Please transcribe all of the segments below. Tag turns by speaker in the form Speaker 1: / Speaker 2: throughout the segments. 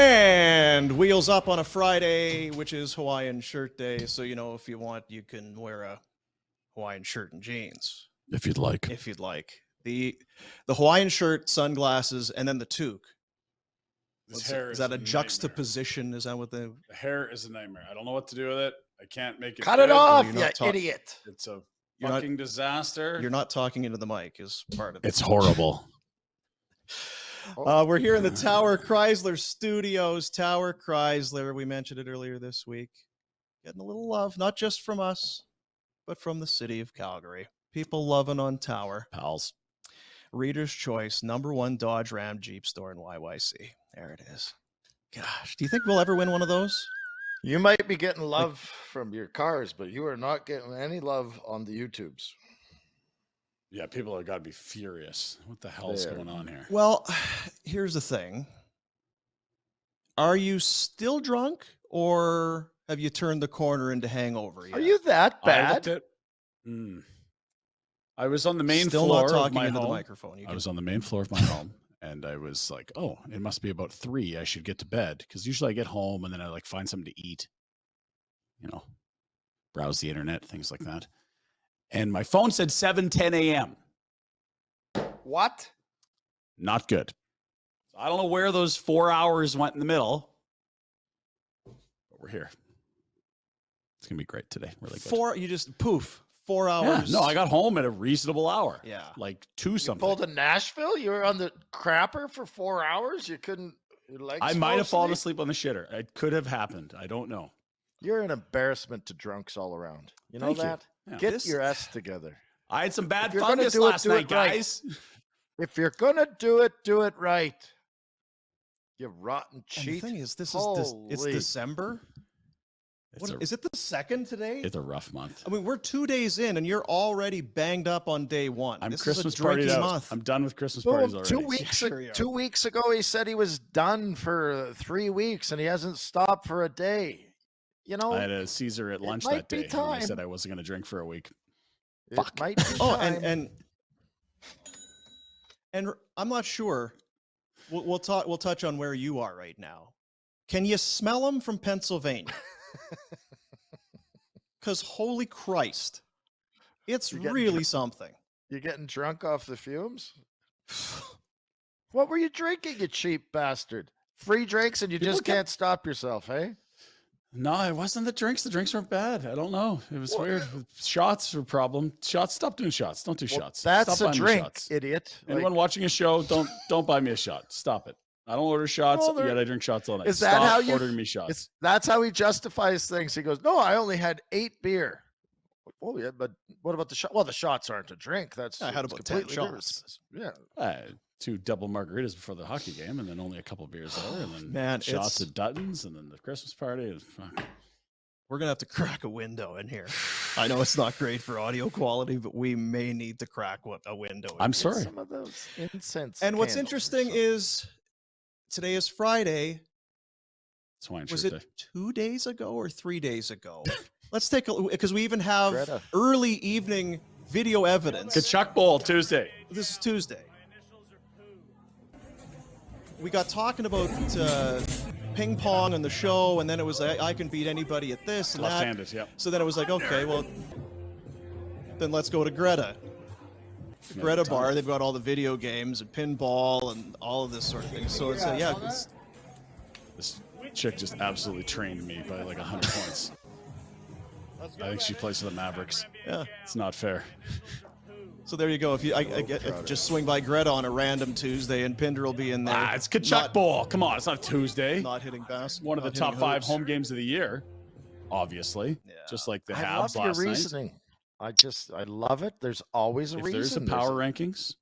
Speaker 1: And wheels up on a Friday, which is Hawaiian Shirt Day. So, you know, if you want, you can wear a Hawaiian shirt and jeans.
Speaker 2: If you'd like.
Speaker 1: If you'd like. The Hawaiian shirt, sunglasses, and then the toque. Is that a juxtaposition? Is that what the
Speaker 3: hair is a nightmare? I don't know what to do with it. I can't make it.
Speaker 4: Cut it off, you idiot.
Speaker 3: It's a fucking disaster.
Speaker 1: You're not talking into the mic is part of it.
Speaker 2: It's horrible.
Speaker 1: We're here in the Tower Chrysler studios. Tower Chrysler, we mentioned it earlier this week. Getting a little love, not just from us, but from the city of Calgary. People loving on Tower.
Speaker 2: Pals.
Speaker 1: Reader's Choice, #1 Dodge Ram Jeep store in YYC. There it is. Gosh, do you think we'll ever win one of those?
Speaker 4: You might be getting love from your cars, but you are not getting any love on the YouTubes.
Speaker 3: Yeah, people have got to be furious. What the hell's going on here?
Speaker 1: Well, here's the thing. Are you still drunk, or have you turned the corner into hangover yet?
Speaker 4: Are you that bad?
Speaker 3: I was on the main
Speaker 1: Still
Speaker 3: floor
Speaker 1: not talking
Speaker 3: of my
Speaker 1: into
Speaker 3: home.
Speaker 1: the microphone.
Speaker 3: I was on the main floor of my home, and I was like, "Oh, it must be about 3. I should get to bed," because usually I get home and then I like find something to eat. You know, browse the internet, things like that. And my phone said 7:10 a.m.
Speaker 4: What?
Speaker 3: Not good. So I don't know where those 4 hours went in the middle, but we're here. It's gonna be great today. Really good.
Speaker 1: You just poof. 4 hours.
Speaker 3: Yeah, no, I got home at a reasonable hour.
Speaker 1: Yeah.
Speaker 3: Like 2 something.
Speaker 4: You pulled a Nashville? You were on the crapper for 4 hours? You couldn't, your legs
Speaker 3: I might have fallen
Speaker 4: asleep?
Speaker 3: asleep on the shitter. It could have happened. I don't know.
Speaker 4: You're an embarrassment to drunks all around. You know
Speaker 3: Thank you.
Speaker 4: that?
Speaker 3: Yeah.
Speaker 4: Get your ass together.
Speaker 3: I had some bad
Speaker 4: you're gonna
Speaker 3: fungus
Speaker 4: do it,
Speaker 3: last
Speaker 4: do it
Speaker 3: night,
Speaker 4: right.
Speaker 3: guys.
Speaker 4: If you're going to do it right. You rotten cheat.
Speaker 1: And the thing is, it's
Speaker 4: Holy.
Speaker 1: December. Is it the 2nd today?
Speaker 3: It's a rough month.
Speaker 1: I mean, we're 2 days in, and you're already banged up on day one.
Speaker 3: I'm
Speaker 1: this
Speaker 3: Christmas
Speaker 1: is a drinking
Speaker 3: partied out.
Speaker 1: month.
Speaker 3: I'm done with Christmas
Speaker 4: Well,
Speaker 3: parties already.
Speaker 4: 2 weeks,
Speaker 1: Sure you are.
Speaker 4: 2 weeks ago, he said he was done for 3 weeks, and he hasn't stopped for a day. You know,
Speaker 3: I had a Caesar at lunch
Speaker 4: might
Speaker 3: that
Speaker 4: be
Speaker 3: day. And I
Speaker 4: time.
Speaker 3: said I wasn't going to drink for a week.
Speaker 4: it
Speaker 3: Fuck.
Speaker 4: might be
Speaker 1: Oh,
Speaker 4: time.
Speaker 1: and I'm not sure. We'll talk. We'll touch on where you are right now. Can you smell them from Pennsylvania? Because holy Christ, it's really something.
Speaker 4: You getting drunk off the fumes? What were you drinking, you cheap bastard? Free drinks and you just can't stop yourself, hey?
Speaker 3: No, it wasn't the drinks. The drinks weren't bad. I don't know. It was weird. Shots were a problem. Shots. Stop doing shots. Don't do shots.
Speaker 4: That's
Speaker 3: Stop
Speaker 4: a
Speaker 3: buying me
Speaker 4: drink,
Speaker 3: shots.
Speaker 4: idiot.
Speaker 3: Anyone watching a show, don't buy me a shot. Stop it. I don't order shots,
Speaker 4: Well,
Speaker 3: yet I drink shots all night.
Speaker 4: is that
Speaker 3: Stop
Speaker 4: how you-
Speaker 3: ordering me shots?
Speaker 4: That's how he justifies things. He goes, "No, I only had 8 beer." Oh yeah, but what about the shot? Well, the shots aren't a drink. That's
Speaker 1: I had
Speaker 4: it's
Speaker 1: about 10
Speaker 4: completely
Speaker 1: shots.
Speaker 4: different. Yeah.
Speaker 3: 2 double margaritas before the hockey game, and then only a couple beers there, and then
Speaker 1: Man,
Speaker 3: shots at Dutton's, and then the Christmas party.
Speaker 1: We're gonna have to crack a window in here. I know it's not great for audio quality, but we may need to crack a window.
Speaker 3: I'm sorry.
Speaker 4: Some of those incense.
Speaker 1: And what's
Speaker 4: candles or
Speaker 1: interesting
Speaker 4: something.
Speaker 1: is today is Friday.
Speaker 3: It's Hawaiian
Speaker 1: Was
Speaker 3: Shirt
Speaker 1: it
Speaker 3: Day.
Speaker 1: 2 days ago or 3 days ago? Let's take a look because we even have
Speaker 4: Greta.
Speaker 1: early evening video evidence.
Speaker 3: Kachuk Bowl Tuesday.
Speaker 1: This is Tuesday. We got talking about ping pong on the show, and then it was I can beat anybody at this and that.
Speaker 3: Left-handed, yeah.
Speaker 1: So then it was like, okay, well, then let's go to Greta. The Greta bar, they've got all the video games and pinball and all of this sort of thing. So it's
Speaker 3: This chick just absolutely trained me by like 100 points. I think she plays for the Mavericks.
Speaker 1: yeah.
Speaker 3: It's not fair.
Speaker 1: So there you go. If you just swing by Greta on a random Tuesday, and Pinder will be in there.
Speaker 3: It's Kachuk Bowl. Come on, it's not Tuesday.
Speaker 1: Not hitting bass.
Speaker 3: One of the
Speaker 1: not
Speaker 3: top
Speaker 1: hitting
Speaker 3: 5
Speaker 1: hoops.
Speaker 3: home games of the year, obviously.
Speaker 1: Yeah.
Speaker 3: Just like the
Speaker 4: I
Speaker 3: Habs
Speaker 4: love your
Speaker 3: last night.
Speaker 4: reasoning. I love it. There's always a
Speaker 3: If
Speaker 4: reason.
Speaker 3: there's a power rankings,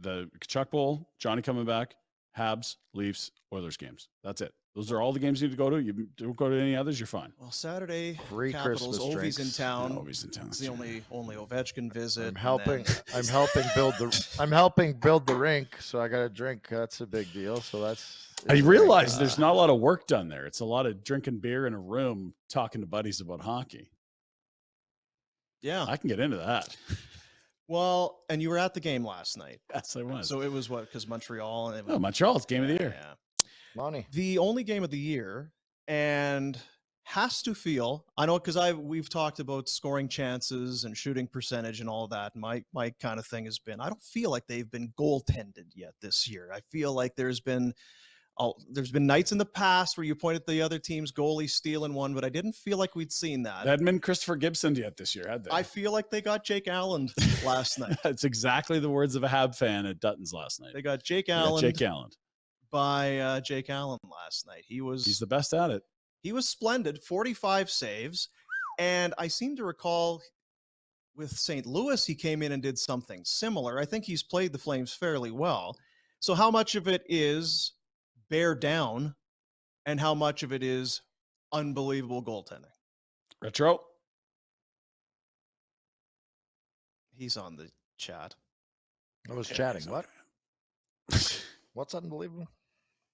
Speaker 3: the Kachuk Bowl, Johnny coming back, Habs, Leafs, Oilers games. That's it. Those are all the games you need to go to. You don't go to any others, you're fine.
Speaker 1: Well, Saturday,
Speaker 4: Free
Speaker 1: Capitals,
Speaker 4: Christmas
Speaker 1: Ovi's in
Speaker 4: drinks.
Speaker 1: town.
Speaker 3: Always in town.
Speaker 1: It's the only Ovechkin visit.
Speaker 4: I'm helping.
Speaker 1: and then-
Speaker 4: I'm helping build the. I'm helping build the rink, so I got to drink. That's a big deal. So that's.
Speaker 3: I
Speaker 4: it's
Speaker 3: realize
Speaker 4: great.
Speaker 3: there's not a lot of work done there. It's a lot of drinking beer in a room, talking to buddies about hockey.
Speaker 1: Yeah.
Speaker 3: I can get into that.
Speaker 1: Well, and you were at the game last night.
Speaker 3: Yes, I was.
Speaker 1: So it was what? Because Montreal and
Speaker 3: Oh, Montreal's game of the year.
Speaker 1: Yeah.
Speaker 4: Money.
Speaker 1: The only game of the year, and has to feel, I know, because we've talked about scoring chances and shooting percentage and all that. My kind of thing has been, I don't feel like they've been goaltended yet this year. I feel like there's been nights in the past where you pointed the other team's goalie stealing one, but I didn't feel like we'd seen that.
Speaker 3: They hadn't been Christopher Gibson yet this year, had they?
Speaker 1: I feel like they got Jake Allen last night.
Speaker 3: That's exactly the words of a Hab fan at Dutton's last night.
Speaker 1: They got Jake
Speaker 3: They got
Speaker 1: Allen
Speaker 3: Jake Allen.
Speaker 1: by Jake Allen last night.
Speaker 3: He's the best at it.
Speaker 1: He was splendid, 45 saves. And I seem to recall with St. Louis, he came in and did something similar. I think he's played the Flames fairly well. So how much of it is bear down and how much of it is unbelievable goaltending?
Speaker 3: Retro.
Speaker 1: He's on the chat.
Speaker 4: I was chatting. What? What's unbelievable?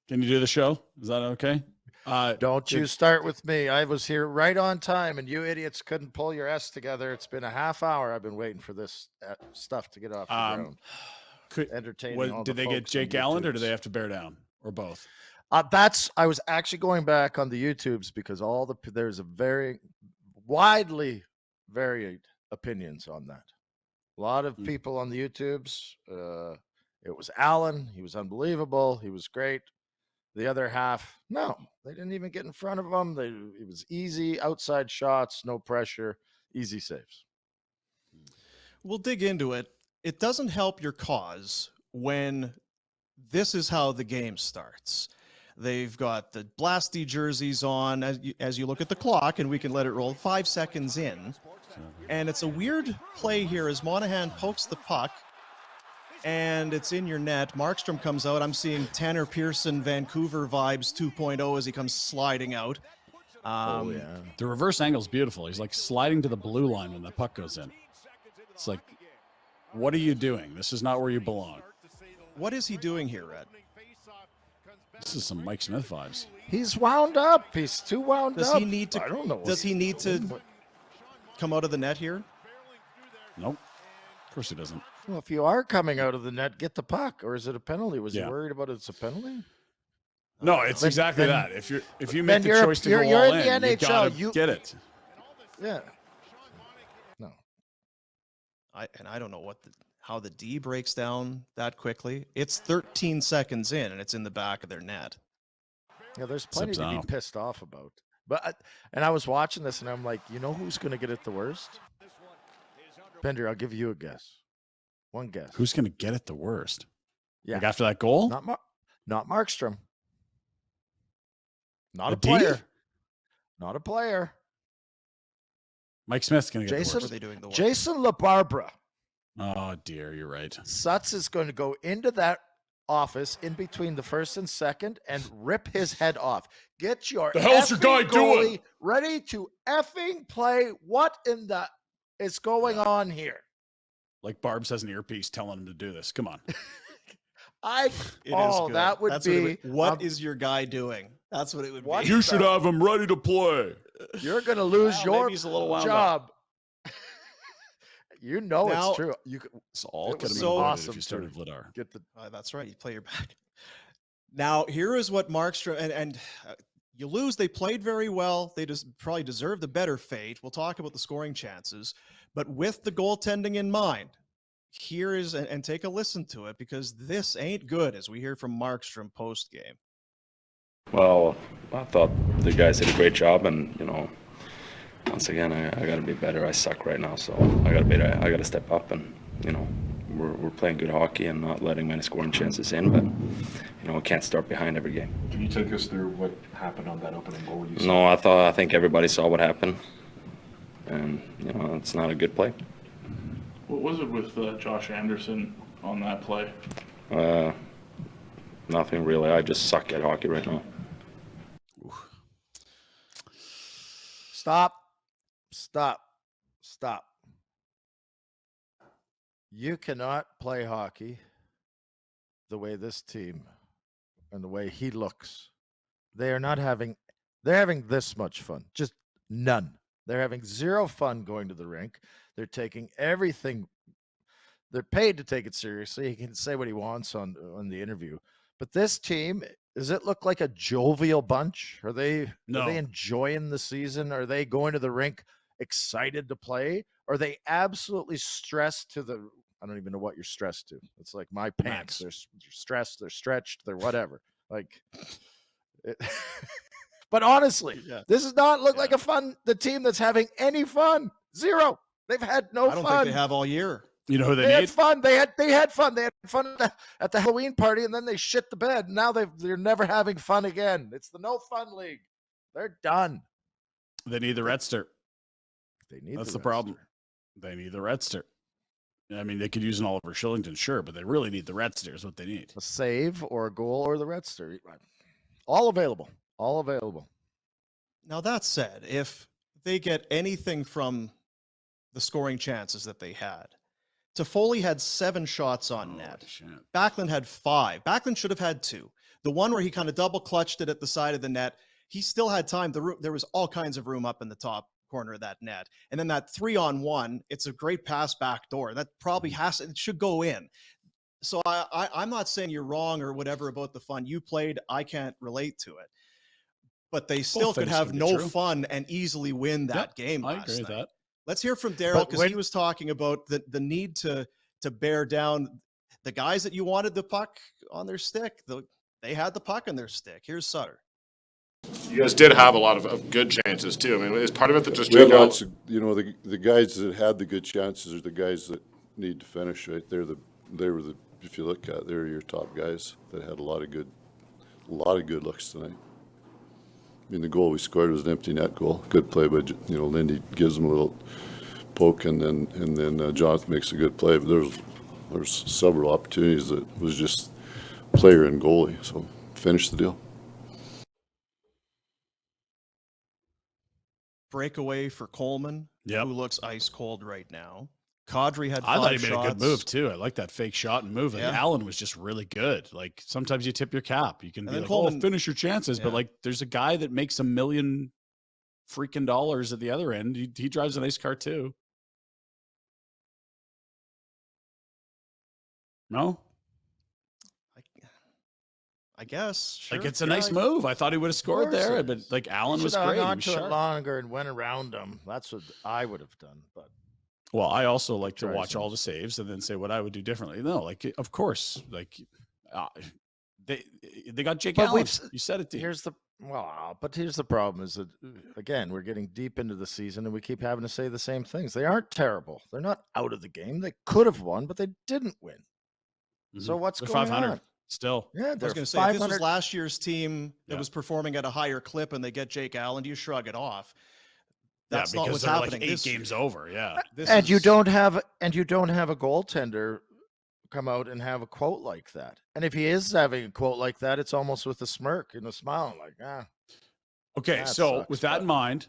Speaker 3: Can you do the show? Is that okay?
Speaker 4: Don't you start with me. I was here right on time, and you idiots couldn't pull your S together. It's been a half hour. I've been waiting for this stuff to get off the ground. Entertaining.
Speaker 3: Did they get Jake Allen, or do they have to bear down, or both?
Speaker 4: I was actually going back on the YouTubes because there's a very widely varied opinions on that. A lot of people on the YouTubes. It was Allen. He was unbelievable. He was great. The other half, no, they didn't even get in front of him. It was easy outside shots, no pressure, easy saves.
Speaker 1: We'll dig into it. It doesn't help your cause when this is how the game starts. They've got the blasty jerseys on as you look at the clock, and we can let it roll 5 seconds in. And it's a weird play here as Monahan pokes the puck, and it's in your net. Markstrom comes out. I'm seeing Tanner Pearson, Vancouver vibes 2.0 as he comes sliding out.
Speaker 3: The reverse angle is beautiful. He's like sliding to the blue line when the puck goes in. It's like, what are you doing? This is not where you belong.
Speaker 1: What is he doing here, Rhett?
Speaker 3: This is some Mike Smith vibes.
Speaker 4: He's wound up. He's too wound up.
Speaker 1: Does he need to?
Speaker 4: I don't know.
Speaker 1: Does he need to come out of the net here?
Speaker 3: Nope. Of course he doesn't.
Speaker 4: Well, if you are coming out of the net, get the puck, or is it a penalty? Was he
Speaker 3: Yeah.
Speaker 4: worried about it's a penalty?
Speaker 3: No, it's exactly
Speaker 4: then-
Speaker 3: that. If you make the choice to go
Speaker 4: you're
Speaker 3: all
Speaker 4: in the
Speaker 3: in, you
Speaker 4: NHL,
Speaker 3: gotta get it.
Speaker 4: Yeah. No.
Speaker 1: I don't know how the D breaks down that quickly. It's 13 seconds in, and it's in the back of their net.
Speaker 4: Yeah, there's plenty to
Speaker 3: Subs
Speaker 4: be pissed off about. But I was watching this, and I'm like, you know who's going to get it the worst? Pinder, I'll give you a guess. One guess.
Speaker 3: Who's going to get it the worst?
Speaker 4: Yeah.
Speaker 3: Like after that goal?
Speaker 4: Not Markstrom. Not
Speaker 3: The
Speaker 4: a player.
Speaker 3: D?
Speaker 4: Not a player.
Speaker 3: Mike Smith's going to get
Speaker 4: Jason-
Speaker 3: the
Speaker 1: What are they doing the work?
Speaker 4: Jason LaBarbera.
Speaker 3: worst. Oh, dear. You're right.
Speaker 4: Sutz is going to go into that office in between the first and second and rip his head off. Get your
Speaker 3: The hell's your guy
Speaker 4: effing
Speaker 3: doing?
Speaker 4: goalie ready to effing play. What in the is going on here?
Speaker 3: Like Barb's has an earpiece telling him to do this. Come on.
Speaker 1: It is good.
Speaker 4: That would
Speaker 1: That's
Speaker 4: be
Speaker 1: what is your guy doing? That's what it would
Speaker 4: What?
Speaker 1: be.
Speaker 3: You should have him ready to play.
Speaker 4: you're going to lose
Speaker 1: Well,
Speaker 4: your
Speaker 1: maybe he's a little wound
Speaker 4: job. You know
Speaker 1: Now-
Speaker 4: it's true. You could
Speaker 3: It's all
Speaker 4: It
Speaker 3: could
Speaker 4: was
Speaker 3: have been
Speaker 4: so
Speaker 3: avoided
Speaker 4: awesome
Speaker 3: if you
Speaker 4: to
Speaker 3: started Vladar.
Speaker 4: get the
Speaker 1: That's right. You play your back. Now, here is what Markstrom and you lose. They played very well. They just probably deserved a better fate. We'll talk about the scoring chances, but with the goaltending in mind, here is and take a listen to it because this ain't good, as we hear from Markstrom post game.
Speaker 2: Well, I thought the guys did a great job, and once again, I got to be better. I suck right now, so I got to step up, and we're playing good hockey and not letting many scoring chances in, but we can't start behind every game.
Speaker 5: Can you take us through what happened on that opening goal?
Speaker 2: No, I think everybody saw what happened, and it's not a good play.
Speaker 6: What was it with Josh Anderson on that play?
Speaker 2: Nothing really. I just suck at hockey right now.
Speaker 4: Stop. You cannot play hockey the way this team and the way he looks. They're having this much fun. Just none. They're having zero fun going to the rink. They're taking everything. They're paid to take it seriously. He can say what he wants on the interview. But this team Does it look like a jovial bunch? Are they
Speaker 3: No.
Speaker 4: enjoying the season? Are they going to the rink excited to play? Are they absolutely stressed to the I don't even know what you're stressed to. It's like my pants. They're stressed, they're stretched, they're whatever. Like but honestly, this does not look like the team that's having any fun. Zero. They've had no fun.
Speaker 1: I don't think they have all year.
Speaker 3: You know who
Speaker 4: they had fun. They had fun. They had fun at the Halloween party, and then they shit the bed. Now they're never having fun again. It's the no fun league. They're done.
Speaker 3: They need the Redster.
Speaker 4: That's
Speaker 3: the problem. They need the Redster. I mean, they could use an Oliver Shillington, sure, but they really need the Redster is what they need.
Speaker 4: A save or a goal or the Redster. All available. All available.
Speaker 1: Now, that said, if they get anything from the scoring chances that they had, Toffoli had 7 shots on net.
Speaker 3: Shit.
Speaker 1: Backlund had 5. Backlund should have had 2. The one where he kind of double clutched it at the side of the net, he still had time. There was all kinds of room up in the top corner of that net. And then that 3-on-1, it's a great pass back door. That probably it should go in. So I'm not saying you're wrong or whatever about the fun. You played, I can't relate to it. But they still could have no fun and easily win that game last night.
Speaker 3: I agree with that.
Speaker 1: Let's hear from Daryl, because he was talking about the need to bear down the guys that you wanted the puck on their stick. They had the puck on their stick. Here's Sutter.
Speaker 7: You guys did have a lot of good chances too. I mean, is part of it that just
Speaker 8: we had lots of, the guys that had the good chances are the guys that need to finish. Right, they were the if you look at it, they're your top guys that had a lot of good looks tonight. I mean, the goal we scored was an empty net goal. Good play by Lindy, gives him a little poke, and then Jonathan makes a good play. But there's several opportunities that was just player and goalie. So finish the deal.
Speaker 1: Breakaway for Coleman, who looks ice cold right now. Kadri had 5
Speaker 3: I thought he
Speaker 1: shots.
Speaker 3: made a good move too. I like that fake shot and move. And Allen was just really good. Like sometimes you tip your cap. You can be like, Coleman, finish your chances. But like there's a guy that makes $1 million freaking dollars at the other end. He drives a nice car too. No?
Speaker 1: I guess. Sure.
Speaker 3: Like it's a nice move. I thought he would have scored there, but like Allen was great.
Speaker 4: He was sharp. Longer and went around him. That's what I would have done. But
Speaker 3: well, I also like to watch all the saves and then say what I would do differently. No, like of course, like they got Jake Allen. You said it. Here's
Speaker 4: the problem is that again we're getting deep into the season and we keep having to say the same things. They aren't terrible. They're not out of the game. They could have won, but they didn't win. Mm-hmm. So what's going 500.
Speaker 3: On? Still,
Speaker 1: I was going to say, if this was last year's team that was performing at a higher clip and they get Jake Allen, do you shrug it off? That's not what's happening.
Speaker 3: Like 8 games over,
Speaker 4: you don't have a goaltender come out and have a quote like that. And if he is having a quote like that, it's almost with a smirk and a smile, like
Speaker 3: Okay, so with that in mind,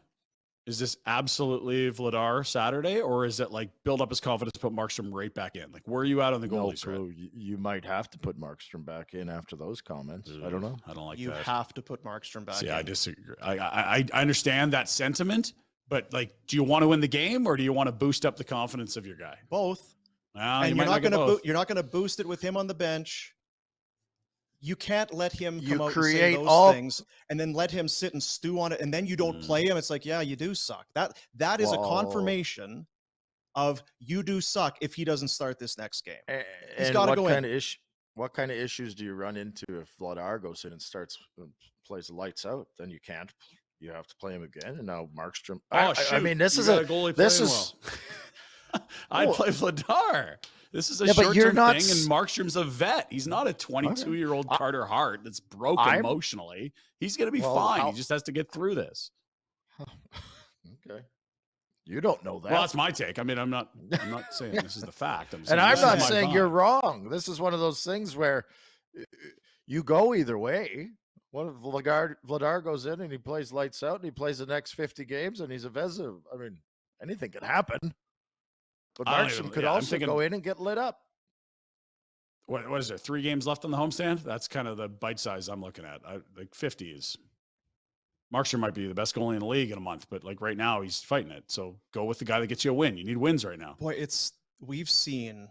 Speaker 3: is this absolutely Vladar Saturday, or is it like build up his confidence, put Markstrom right back in? Like, where are you at on the goalies?
Speaker 4: No, you might have to put Markstrom back in after those comments. I don't know.
Speaker 3: I don't like
Speaker 1: that. You have to put Markstrom back in.
Speaker 3: I disagree. I understand that sentiment, but like, do you want to win the game, or do you want to boost up the confidence of your guy?
Speaker 1: Both.
Speaker 3: And
Speaker 1: you're not going to boost it with him on the bench. You can't let him come out and say those things and then let him sit and stew on it, and then you don't play him. It's like, yeah, you do suck. That is a confirmation of you do suck if he doesn't start this next game. He's got to go in.
Speaker 4: What kind of issues do you run into if Vladar goes in and plays the lights out? Then you can't. You have to play him again, and now Markstrom. I mean, this is a goalie. This is.
Speaker 3: I play Vladar. This is a short-term thing, and Markstrom's a vet. He's not a 22-year-old Carter Hart that's broken emotionally. He's going to be fine. He just has to get through this.
Speaker 4: Okay. You don't know that.
Speaker 3: Well, that's my take. I mean, I'm not saying this is the fact.
Speaker 4: I'm not saying you're wrong. This is one of those things where you go either way. What if Vladar goes in and he plays lights out and he plays the next 50 games and he's a Vezina? I mean, anything could happen. But Markstrom could also go in and get lit up.
Speaker 3: What is there? 3 games left on the homestand? That's kind of the bite size I'm looking at. Like 50 is. Markstrom might be the best goalie in the league in a month, but like right now he's fighting it. So go with the guy that gets you a win. You need wins right now.
Speaker 1: Boy, we've seen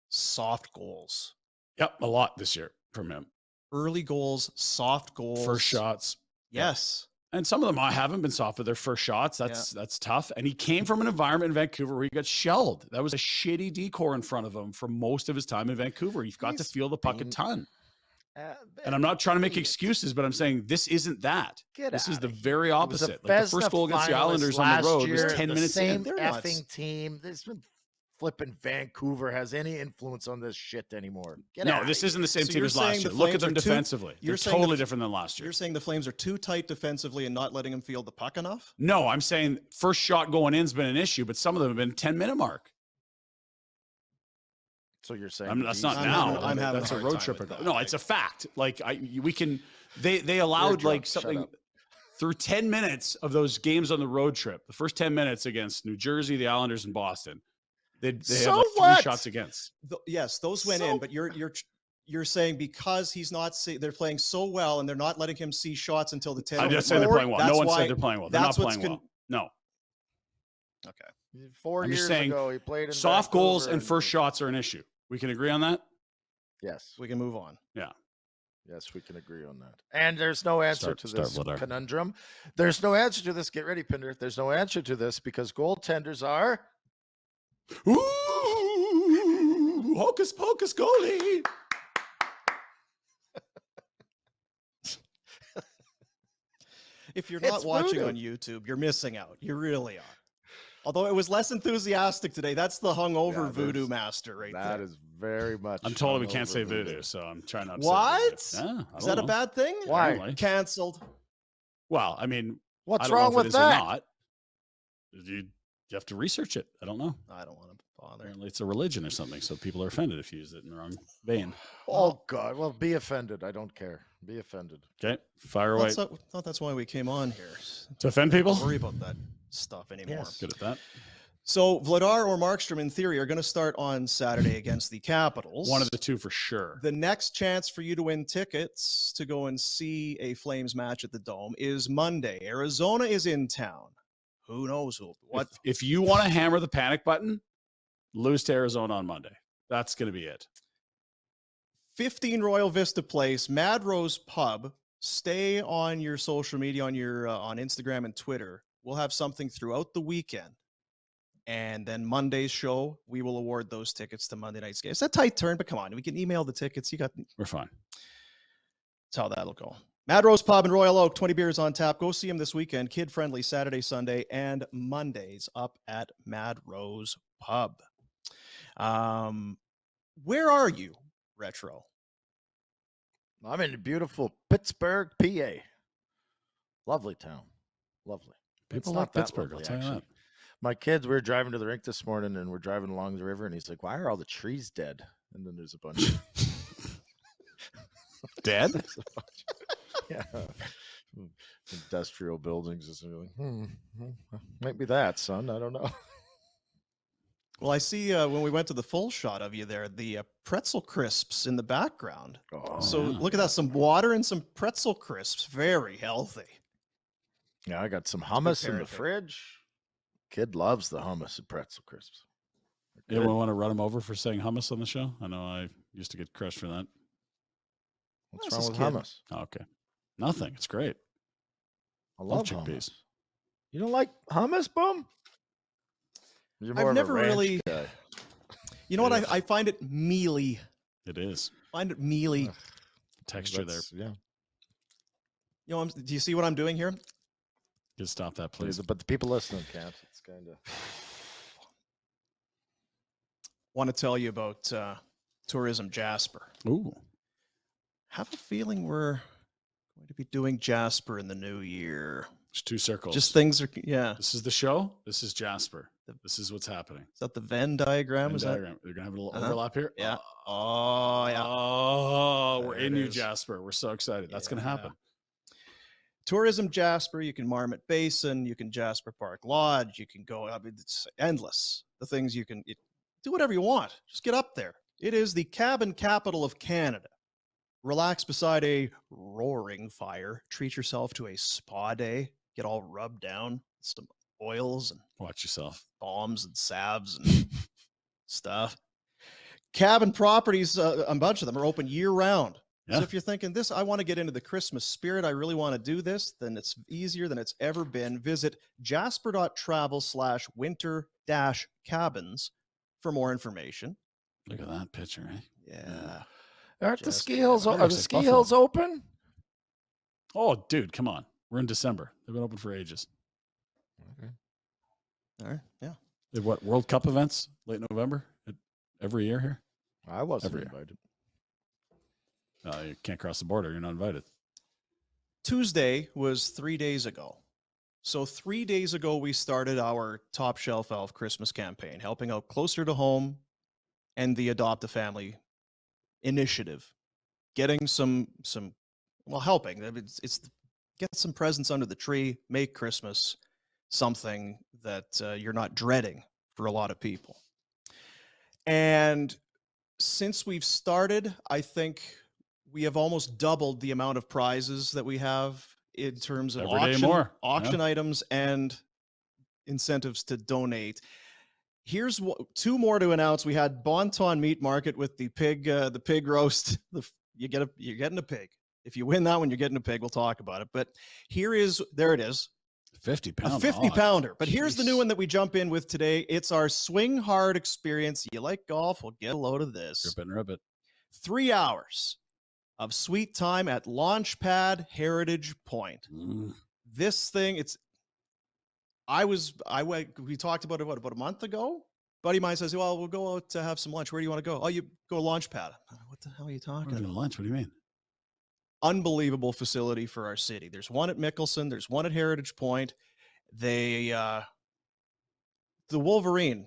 Speaker 1: soft goals.
Speaker 3: Yep, a lot this year from him.
Speaker 1: early goals, soft goals,
Speaker 3: First shots.
Speaker 1: Yes.
Speaker 3: And some of them haven't been soft with their first shots. That's tough. And he came from an environment in Vancouver where he got shelled. That was a shitty decor in front of him for most of his time in Vancouver. You've got to feel the puck a ton. And I'm not trying to make excuses, but I'm saying this isn't that. This is the very opposite. Like the first goal against the Islanders on the road was 10 minutes in.
Speaker 4: Same effing team. This flipping Vancouver has any influence on this shit anymore.
Speaker 3: No, this isn't the same team as last year. Look at them defensively. They're totally different than last year.
Speaker 1: You're saying the Flames are too tight defensively and not letting them field the puck enough?
Speaker 3: No, I'm saying first shot going in's been an issue, but some of them have been 10-minute mark.
Speaker 4: So you're saying
Speaker 3: that's not now. That's a road trip ago. No, it's a fact. Like we can. They allowed like something through 10 minutes of those games on the road trip. The first 10 minutes against New Jersey, the Islanders, and Boston. They have like 3 shots against.
Speaker 1: Yes, those went in, but you're saying because he's not they're playing so well and they're not letting him see shots until the 10.
Speaker 3: I'm just saying they're playing well. No one said they're playing well. They're not playing well. No.
Speaker 1: Okay.
Speaker 4: 4 years ago, he played in
Speaker 3: soft
Speaker 4: Vancouver
Speaker 3: goals and first shots are an issue. We can agree on that?
Speaker 4: Yes.
Speaker 1: We can move on.
Speaker 3: Yeah.
Speaker 4: Yes, we can agree on that. And there's no answer to this conundrum. There's no answer to this. Get ready, Pinder. There's no answer to this because goaltenders are...
Speaker 3: Ooh, hocus pocus goalie.
Speaker 1: If you're not watching on YouTube, you're missing out. You really are. Although it was less enthusiastic today. That's the hungover voodoo master right there.
Speaker 4: That is very much.
Speaker 3: I'm told we can't say voodoo, so I'm trying to.
Speaker 1: What? Is that a bad thing?
Speaker 4: Why?
Speaker 3: Apparently.
Speaker 1: Canceled.
Speaker 3: Well, I mean,
Speaker 4: what's wrong with that?
Speaker 3: Not. You have to research it. I don't know.
Speaker 1: I don't want to bother.
Speaker 3: Apparently, it's a religion or something, so people are offended if you use it in the wrong vein.
Speaker 4: Oh God! Well, be offended. I don't care. Be offended.
Speaker 3: Okay, fire away.
Speaker 1: I thought that's why we came on here.
Speaker 3: To offend people?
Speaker 1: Don't worry about that stuff anymore.
Speaker 4: Yes.
Speaker 3: Good at that.
Speaker 1: So Vladar or Markstrom, in theory, are going to start on Saturday against the Capitals.
Speaker 3: One of the two for sure.
Speaker 1: The next chance for you to win tickets to go and see a Flames match at the Dome is Monday. Arizona is in town. Who knows what?
Speaker 3: If you want to hammer the panic button, lose to Arizona on Monday. That's going to be it.
Speaker 1: 15 Royal Vista Place, Mad Rose Pub. Stay on your social media, on your on Instagram and Twitter. We'll have something throughout the weekend. And then Monday's show, we will award those tickets to Monday night's game. It's a tight turn, but come on, we can email the tickets.
Speaker 3: We're fine.
Speaker 1: That's how that'll go. Mad Rose Pub in Royal Oak, 20 beers on tap. Go see him this weekend. Kid-friendly Saturday, Sunday, and Mondays up at Mad Rose Pub. Where are you, Retro?
Speaker 4: I'm in beautiful Pittsburgh, PA. Lovely town. Lovely.
Speaker 3: People like Pittsburgh, I'll tell you that.
Speaker 4: My kids, we were driving to the rink this morning, and we're driving along the river, and he's like, why are all the trees dead? And then there's a bunch.
Speaker 3: Dead?
Speaker 4: There's a bunch. Yeah. Industrial buildings. Might be that, son. I don't know.
Speaker 1: Well, I see when we went to the full shot of you there, the pretzel crisps in the background.
Speaker 4: Oh,
Speaker 1: so look at that, some water and some pretzel crisps. Very healthy.
Speaker 4: Yeah, I got some hummus in the fridge. Kid loves the hummus and pretzel crisps.
Speaker 3: Anyone want to run him over for saying hummus on the show? I know I used to get crushed for that.
Speaker 4: What's wrong with hummus?
Speaker 3: Oh, okay. Nothing. It's great.
Speaker 4: I love
Speaker 3: chickpeas.
Speaker 4: Hummus. You don't like hummus, Boom? You're more
Speaker 1: I've
Speaker 4: of
Speaker 1: never
Speaker 4: a ranch
Speaker 1: really.
Speaker 4: guy.
Speaker 1: You know what? I find it mealy.
Speaker 3: It is.
Speaker 1: Find it mealy.
Speaker 3: Texture there.
Speaker 4: Yeah.
Speaker 1: You know, do you see what I'm doing here?
Speaker 3: Just stop that, please.
Speaker 4: But the people listening can't. It's kind of.
Speaker 1: Want to tell you about Tourism Jasper.
Speaker 3: Ooh.
Speaker 1: Have a feeling we're going to be doing Jasper in the new year.
Speaker 3: There's 2 circles.
Speaker 1: Just things are, yeah.
Speaker 3: This is the show. This is Jasper. This is what's happening.
Speaker 1: Is that the Venn diagram?
Speaker 3: Venn diagram. They're going to have a little overlap here.
Speaker 1: Yeah. Oh, yeah.
Speaker 3: Oh, we're in you, Jasper. We're so excited. That's going to happen.
Speaker 1: Tourism Jasper. You can Marmot Basin. You can Jasper Park Lodge. You can go. I mean, it's endless. The things you can do whatever you want. Just get up there. It is the cabin capital of Canada. Relax beside a roaring fire. Treat yourself to a spa day. Get all rubbed down. Some oils and
Speaker 3: watch yourself.
Speaker 1: Balms and salves and stuff. Cabin properties, a bunch of them are open year round.
Speaker 3: Yeah.
Speaker 1: So if you're thinking this, I want to get into the Christmas spirit, I really want to do this, then it's easier than it's ever been. Visit jasper.travel/winter-cabins for more information.
Speaker 3: Look at that picture, eh?
Speaker 1: Yeah.
Speaker 4: Aren't the
Speaker 1: Just
Speaker 4: ski hills?
Speaker 3: that
Speaker 4: Are
Speaker 3: looks
Speaker 4: the
Speaker 3: like
Speaker 4: ski
Speaker 3: Buffalo.
Speaker 4: hills open?
Speaker 3: Oh, dude, come on. We're in December. They've been open for ages.
Speaker 4: Okay.
Speaker 1: All right. Yeah.
Speaker 3: They have what, World Cup events late November every year here?
Speaker 4: I wasn't
Speaker 3: Every year.
Speaker 4: invited.
Speaker 3: You can't cross the border. You're not invited.
Speaker 1: Tuesday was 3 days ago. So 3 days ago, we started our Top Shelf Elf Christmas campaign, helping out Closer to Home and the Adopt a Family initiative, getting some helping. It's get some presents under the tree, make Christmas something that you're not dreading for a lot of people. And since we've started, I think we have almost doubled the amount of prizes that we have in terms of
Speaker 3: Every day more.
Speaker 1: auction
Speaker 3: Yeah.
Speaker 1: items and incentives to donate. Here's two more to announce. We had Bonton Meat Market with the pig roast. You're getting a pig. If you win that one, you're getting a pig. We'll talk about it. But there it is.
Speaker 3: 50 pounds.
Speaker 1: A 50 pounder. But here's the new
Speaker 3: Jeez.
Speaker 1: one that we jump in with today. It's our Swing Hard experience. You like golf? Well, get a load of this.
Speaker 3: Rip it and rip it.
Speaker 1: 3 hours of sweet time at Launchpad Heritage Point. This thing, we talked about it, about a month ago? Buddy of mine says, well, we'll go out to have some lunch. Where do you want to go? Oh, you go Launchpad. What the hell are you talking
Speaker 3: We're doing
Speaker 1: about?
Speaker 3: lunch. What do you mean?
Speaker 1: Unbelievable facility for our city. There's one at Mickelson. There's one at Heritage Point. The Wolverine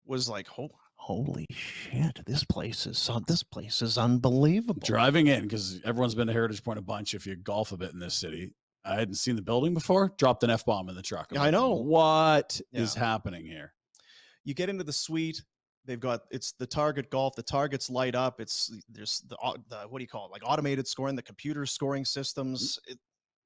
Speaker 1: was like, holy shit, this place is unbelievable.
Speaker 3: Driving in, because everyone's been to Heritage Point a bunch if you golf a bit in this city. I hadn't seen the building before. Dropped an F-bomb in the truck.
Speaker 1: I know.
Speaker 3: What is
Speaker 1: Yeah.
Speaker 3: happening here?
Speaker 1: You get into the suite. It's the Target Golf. The targets light up. There's the what do you call it? Like automated scoring, the computer scoring systems.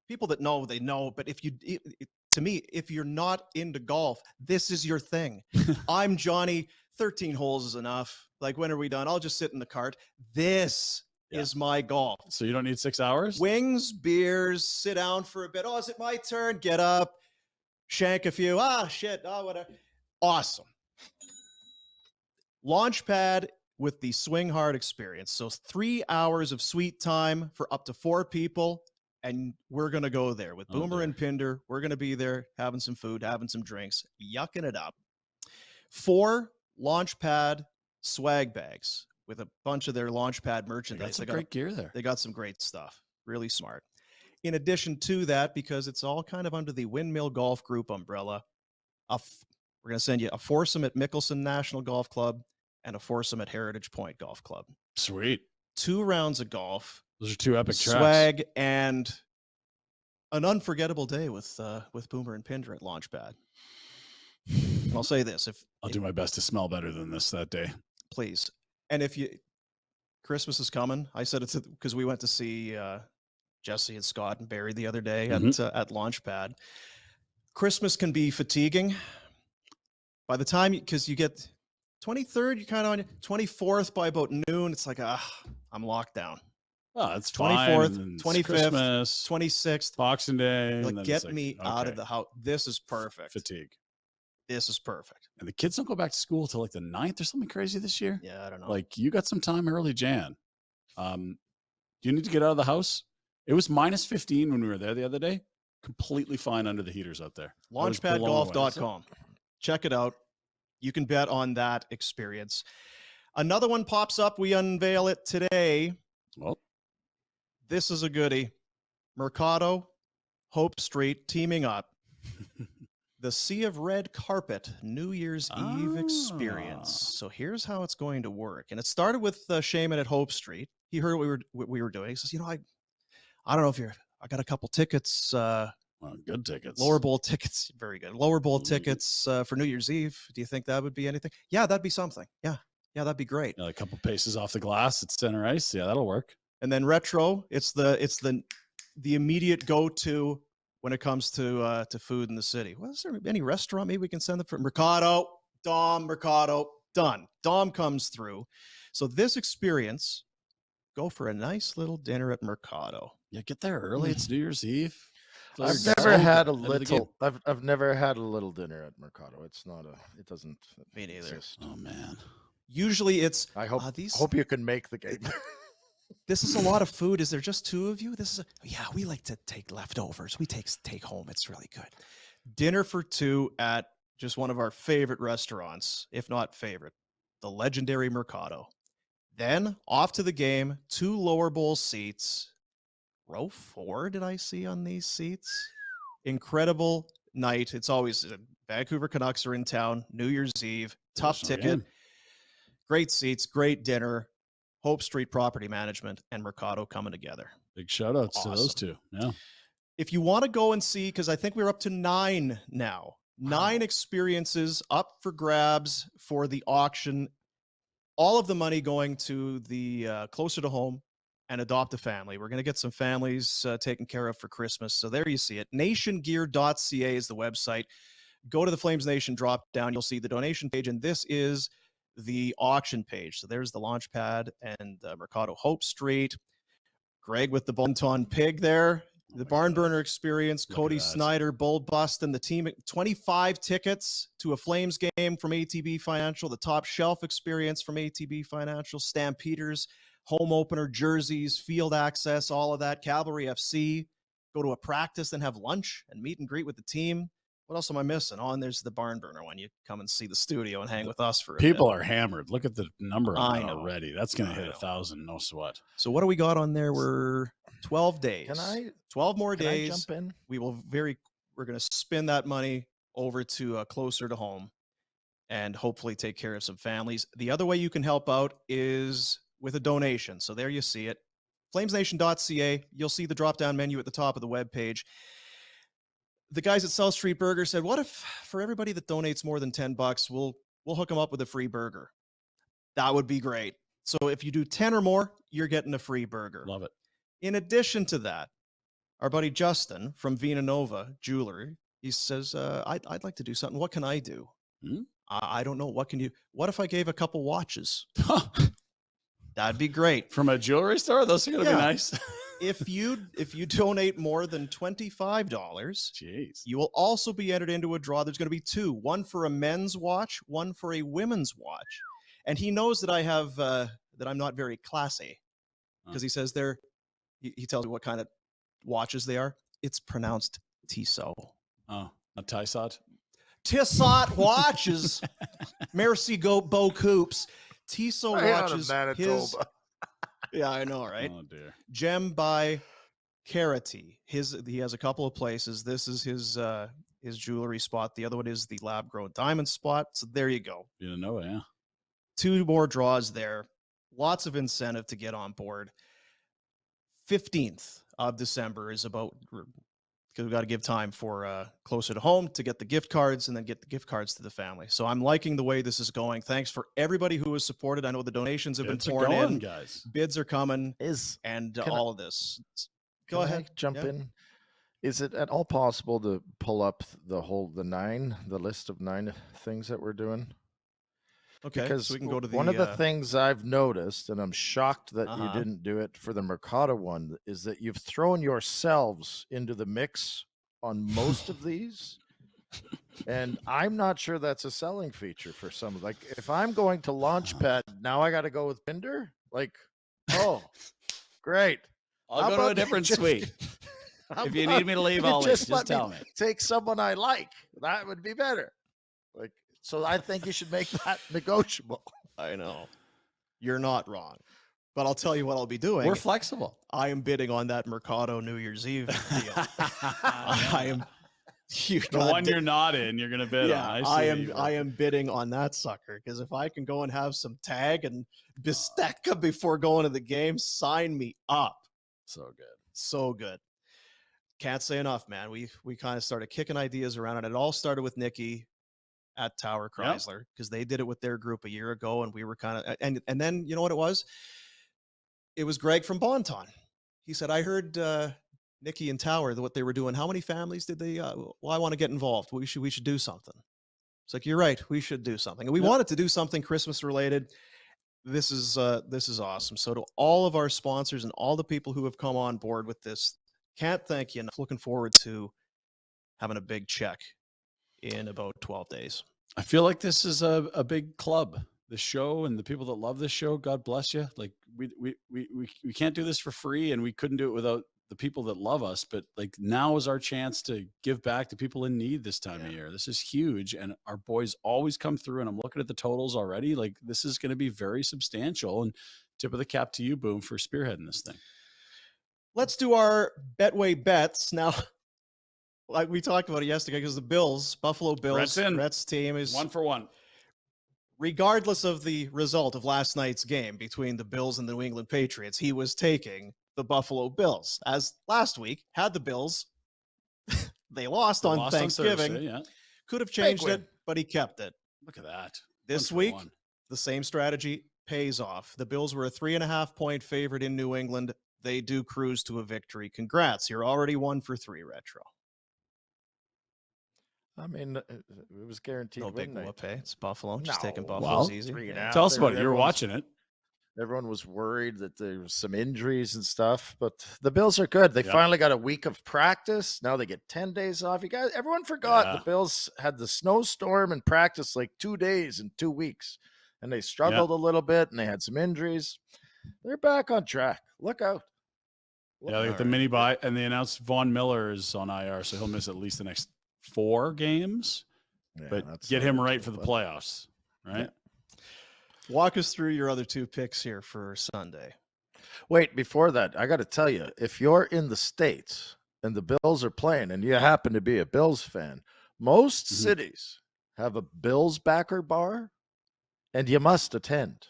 Speaker 1: People that know, they know. But to me, if you're not into golf, this is your thing. I'm Johnny. 13 holes is enough. Like, when are we done? I'll just sit in the cart. This is my golf.
Speaker 3: So you don't need 6 hours?
Speaker 1: Wings, beers, sit down for a bit. Oh, is it my turn? Get up, shank a few. Shit. Whatever. Awesome. Launchpad with the Swing Hard experience. So 3 hours of sweet time for up to 4 people. And we're going to go there with Boomer and Pinder. We're going to be there having some food, having some drinks, yucking it up. 4 Launchpad swag bags with a bunch of their Launchpad merchandise.
Speaker 3: They got great gear there.
Speaker 1: They got some great stuff. Really smart. In addition to that, because it's all kind of under the Windmill Golf Group umbrella, we're going to send you a foursome at Mickelson National Golf Club and a foursome at Heritage Point Golf Club.
Speaker 3: Sweet.
Speaker 1: 2 rounds of golf.
Speaker 3: Those are 2 epic tracks.
Speaker 1: Swag and an unforgettable day with Boomer and Pinder at Launchpad. And I'll say this:
Speaker 3: I'll do my best to smell better than this that day.
Speaker 1: Please. And Christmas is coming. I said it because we went to see Jesse and Scott and Barry the other day at Launchpad. Christmas can be fatiguing. By the time, because you get 23rd, you're kind of on 24th by about noon. It's like, I'm locked down.
Speaker 3: Oh, that's
Speaker 1: 24th, 25th,
Speaker 3: Christmas,
Speaker 1: 26th.
Speaker 3: Boxing Day.
Speaker 1: Like,
Speaker 3: and then
Speaker 1: get
Speaker 3: it's
Speaker 1: me out of the house. This is perfect.
Speaker 3: Fatigue.
Speaker 1: This is perfect.
Speaker 3: And the kids don't go back to school till like the 9th or something crazy this year.
Speaker 1: Yeah, I don't know.
Speaker 3: Like, you got some time early Jan. Do you need to get out of the house? It was minus 15 when we were there the other day. Completely fine under the heaters out there.
Speaker 1: Launchpadgolf.com. Check it out. You can bet on that experience. Another one pops up. We unveil it today.
Speaker 3: Well,
Speaker 1: this is a goodie. Mercado, Hope Street teaming up. The Sea of Red Carpet New Year's Eve experience. So here's how it's going to work. And it started with Shaman at Hope Street. He heard what we were doing. He says, I don't know I got a couple tickets.
Speaker 3: Good tickets.
Speaker 1: Lower bowl tickets. Very good. Lower bowl tickets for New Year's Eve. Do you think that would be anything? Yeah, that'd be something. Yeah, that'd be great.
Speaker 3: A couple paces off the glass at center ice. Yeah, that'll work.
Speaker 1: And then retro. It's the immediate go-to when it comes to food in the city. Well, is there any restaurant maybe we can send them for? Mercado, Dom, Mercado, done. Dom comes through. So this experience go for a nice little dinner at Mercado.
Speaker 3: Yeah, get there early. It's New Year's Eve.
Speaker 4: I've
Speaker 3: So
Speaker 4: never had a
Speaker 3: good. End of the game.
Speaker 4: little. I've never had a little dinner at Mercado. It's not a. It doesn't.
Speaker 1: Me neither.
Speaker 4: exist.
Speaker 3: Oh man.
Speaker 1: Usually it's
Speaker 4: I hope.
Speaker 1: these.
Speaker 4: Hope you can make the game.
Speaker 1: This is a lot of food. Is there just two of you? Yeah, we like to take leftovers. We take home. It's really good. Dinner for two at just one of our favorite restaurants, if not favorite, the legendary Mercado. Then off to the game, 2 lower bowl seats. Row 4, did I see on these seats? Incredible night. It's always Vancouver Canucks are in town, New Year's Eve, tough
Speaker 3: Personal
Speaker 1: ticket.
Speaker 3: game.
Speaker 1: Great seats, great dinner. Hope Street Property Management and Mercado coming together.
Speaker 3: Big shout outs to those
Speaker 1: Awesome.
Speaker 3: two. Yeah.
Speaker 1: If you want to go and see, because I think we're up to 9 now, 9 experiences up for grabs for the auction. All of the money going to the Closer to Home and Adopt a Family. We're going to get some families taken care of for Christmas. So there you see it. Nationgear.ca is the website. Go to the Flames Nation drop down. You'll see the donation page, and this is the auction page. So there's the launch pad and Mercado Hope Street. Greg with the Bonton Pig there. The Barn Burner Experience,
Speaker 3: Look at
Speaker 1: Cody
Speaker 3: that.
Speaker 1: Snyder, Bull Bustin, the team, 25 tickets to a Flames game from ATB Financial, the Top Shelf Experience from ATB Financial, Stampeders, home opener, jerseys, field access, all of that, Cavalry FC, go to a practice and have lunch and meet and greet with the team. What else am I missing? Oh, and there's the Barn Burner one. You come and see the studio and hang with us for a
Speaker 3: People
Speaker 1: bit.
Speaker 3: are hammered. Look at the number on
Speaker 1: I
Speaker 3: that
Speaker 1: know.
Speaker 3: already. That's going to
Speaker 1: I
Speaker 3: hit
Speaker 1: know.
Speaker 3: 1,000. No sweat.
Speaker 1: So what do we got on there? We're 12 days.
Speaker 4: Can I?
Speaker 1: 12 more
Speaker 4: Can I
Speaker 1: days.
Speaker 4: jump in?
Speaker 1: We're going to spin that money over to Closer to Home and hopefully take care of some families. The other way you can help out is with a donation. So there you see it. FlamesNation.ca. You'll see the drop-down menu at the top of the webpage. The guys at South Street Burger said, what if for everybody that donates more than $10, we'll hook them up with a free burger? That would be great. So if you do 10 or more, you're getting a free burger.
Speaker 3: Love it.
Speaker 1: In addition to that, our buddy Justin from Vina Nova Jewelry, he says, I'd like to do something. What can I do? I don't know. What if I gave a couple watches? That'd be great.
Speaker 3: From a jewelry store? Those are going to be nice.
Speaker 1: If you donate more than $25,
Speaker 3: Jeez.
Speaker 1: you will also be entered into a draw. There's going to be 2, one for a men's watch, one for a women's watch. And he knows that I have that I'm not very classy because he says he tells me what kind of watches they are. It's pronounced Tissot.
Speaker 3: Oh, not Tissot?
Speaker 1: Tissot watches. Merci beaucoup. Tissot
Speaker 4: Right out of
Speaker 1: watches.
Speaker 4: Manitoba.
Speaker 1: Yeah, I know, right?
Speaker 3: Oh, dear.
Speaker 1: Gem by Carity. He has a couple of places. This is his jewelry spot. The other one is the lab grown diamond spot. So there you go.
Speaker 3: You don't know, yeah.
Speaker 1: 2 more draws there. Lots of incentive to get on board. 15th of December is about, because we've got to give time for Closer to Home to get the gift cards and then get the gift cards to the family. So I'm liking the way this is going. Thanks for everybody who has supported. I know the donations have
Speaker 3: Bids
Speaker 1: been
Speaker 3: are
Speaker 1: pouring
Speaker 3: going,
Speaker 1: in.
Speaker 3: guys.
Speaker 1: Bids are coming
Speaker 4: Can
Speaker 1: all of this. Go
Speaker 4: I
Speaker 1: ahead.
Speaker 4: jump
Speaker 1: Yeah.
Speaker 4: in. Is it at all possible to pull up the list of 9 things that we're doing?
Speaker 1: Okay,
Speaker 4: Because
Speaker 1: so we can go to the
Speaker 4: one of the things I've noticed, and I'm shocked that you
Speaker 1: Uh-huh.
Speaker 4: didn't do it for the Mercado one, is that you've thrown yourselves into the mix on most of these. And I'm not sure that's a selling feature for some. Like, if I'm going to Launchpad, now I got to go with Pinder? Like, oh, great.
Speaker 3: I'll
Speaker 4: How
Speaker 3: go to a
Speaker 4: about you
Speaker 3: different
Speaker 4: just-
Speaker 3: suite.
Speaker 4: How
Speaker 3: If you
Speaker 4: about
Speaker 3: need me to leave,
Speaker 4: you
Speaker 3: I'll leave.
Speaker 4: just
Speaker 3: Just
Speaker 4: let
Speaker 3: tell me.
Speaker 4: Take someone I like. That would be better. Like, so I think you should make that negotiable.
Speaker 1: I know. You're not wrong. But I'll tell you what I'll be doing.
Speaker 3: We're flexible.
Speaker 1: I am bidding on that Mercado New Year's Eve deal. I am
Speaker 3: The one you're not in, you're going to bid
Speaker 1: yeah,
Speaker 3: on.
Speaker 1: I am bidding on that sucker because if I can go and have some tag and bistecca before going to the game, sign me up.
Speaker 3: So good.
Speaker 1: So good. Can't say enough, man. We kind of started kicking ideas around, and it all started with Nikki at Tower Chrysler because they did it with their group a year ago, and we were kind of and then you know what it was? It was Greg from Bonton. He said, "I heard Nikki and Tower what they were doing. How many families did they? Well, I want to get involved. We should do something." It's like, you're right. We should do something, and we wanted to do something Christmas related. This is awesome. So to all of our sponsors and all the people who have come on board with this, can't thank you enough. Looking forward to having a big check in about 12 days.
Speaker 3: I feel like this is a big club. The show and the people that love this show, God bless you. Like we can't do this for free, and we couldn't do it without the people that love us. But like now is our chance to give back to people in need this time of year. This is huge, and our boys always come through. And I'm looking at the totals already. Like this is going to be very substantial. And tip of the cap to you, Boom, for spearheading this thing.
Speaker 1: Let's do our Betway bets now. Like we talked about it yesterday, because the Bills, Buffalo Bills, Rhett's team is
Speaker 3: 1 for 1.
Speaker 1: Regardless of the result of last night's game between the Bills and the New England Patriots, he was taking the Buffalo Bills. As last week, had the Bills, they lost on Thanksgiving.
Speaker 3: On Thursday,
Speaker 1: Could have changed it, but he kept it.
Speaker 3: Look at that.
Speaker 1: This week, the same strategy pays off. The Bills were a 3.5-point favorite in New England. They do cruise to a victory. Congrats. You're already 1 for 3, Retro.
Speaker 4: I mean, it was guaranteed.
Speaker 1: No big whoop, hey? It's Buffalo. Just taking
Speaker 3: Well,
Speaker 1: Buffalo's easy.
Speaker 3: Tell us about it. You're watching it.
Speaker 4: Everyone was worried that there was some injuries and stuff, but the Bills are good. They finally got a week of practice. Now they get 10 days off. You guys, everyone forgot the Bills had the snowstorm and practice like 2 days in 2 weeks, and they struggled a little bit, and they had some injuries. They're back on track. Look out.
Speaker 3: They got the mini bye, and they announced Von Miller is on IR, so he'll miss at least the next 4 games. But get him right for the playoffs, right?
Speaker 1: Yeah. Walk us through your other 2 picks here for Sunday.
Speaker 4: Wait, before that, I got to tell you, if you're in the States and the Bills are playing and you happen to be a Bills fan, most cities have a Bills backer bar, and you must attend.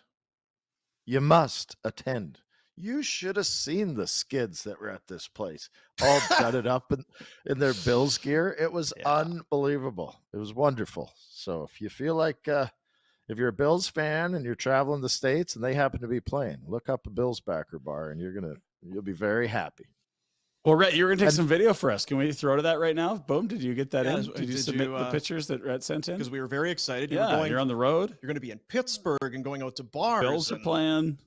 Speaker 4: You must attend. You should have seen the skids that were at this place, all gutted up in their Bills gear. It was unbelievable. It was wonderful. So if you feel like if you're a Bills fan and you're traveling the States and they happen to be playing, look up a Bills backer bar, and you'll be very happy.
Speaker 3: Well, Rhett, you're going to take some video for us. Can we throw to that right now? Boom. Did you get that in? Did you submit the pictures that Rhett sent in?
Speaker 1: Because we were very excited.
Speaker 3: You're on the road.
Speaker 1: You're going to be in Pittsburgh and going out to bars.
Speaker 3: Bills are playing.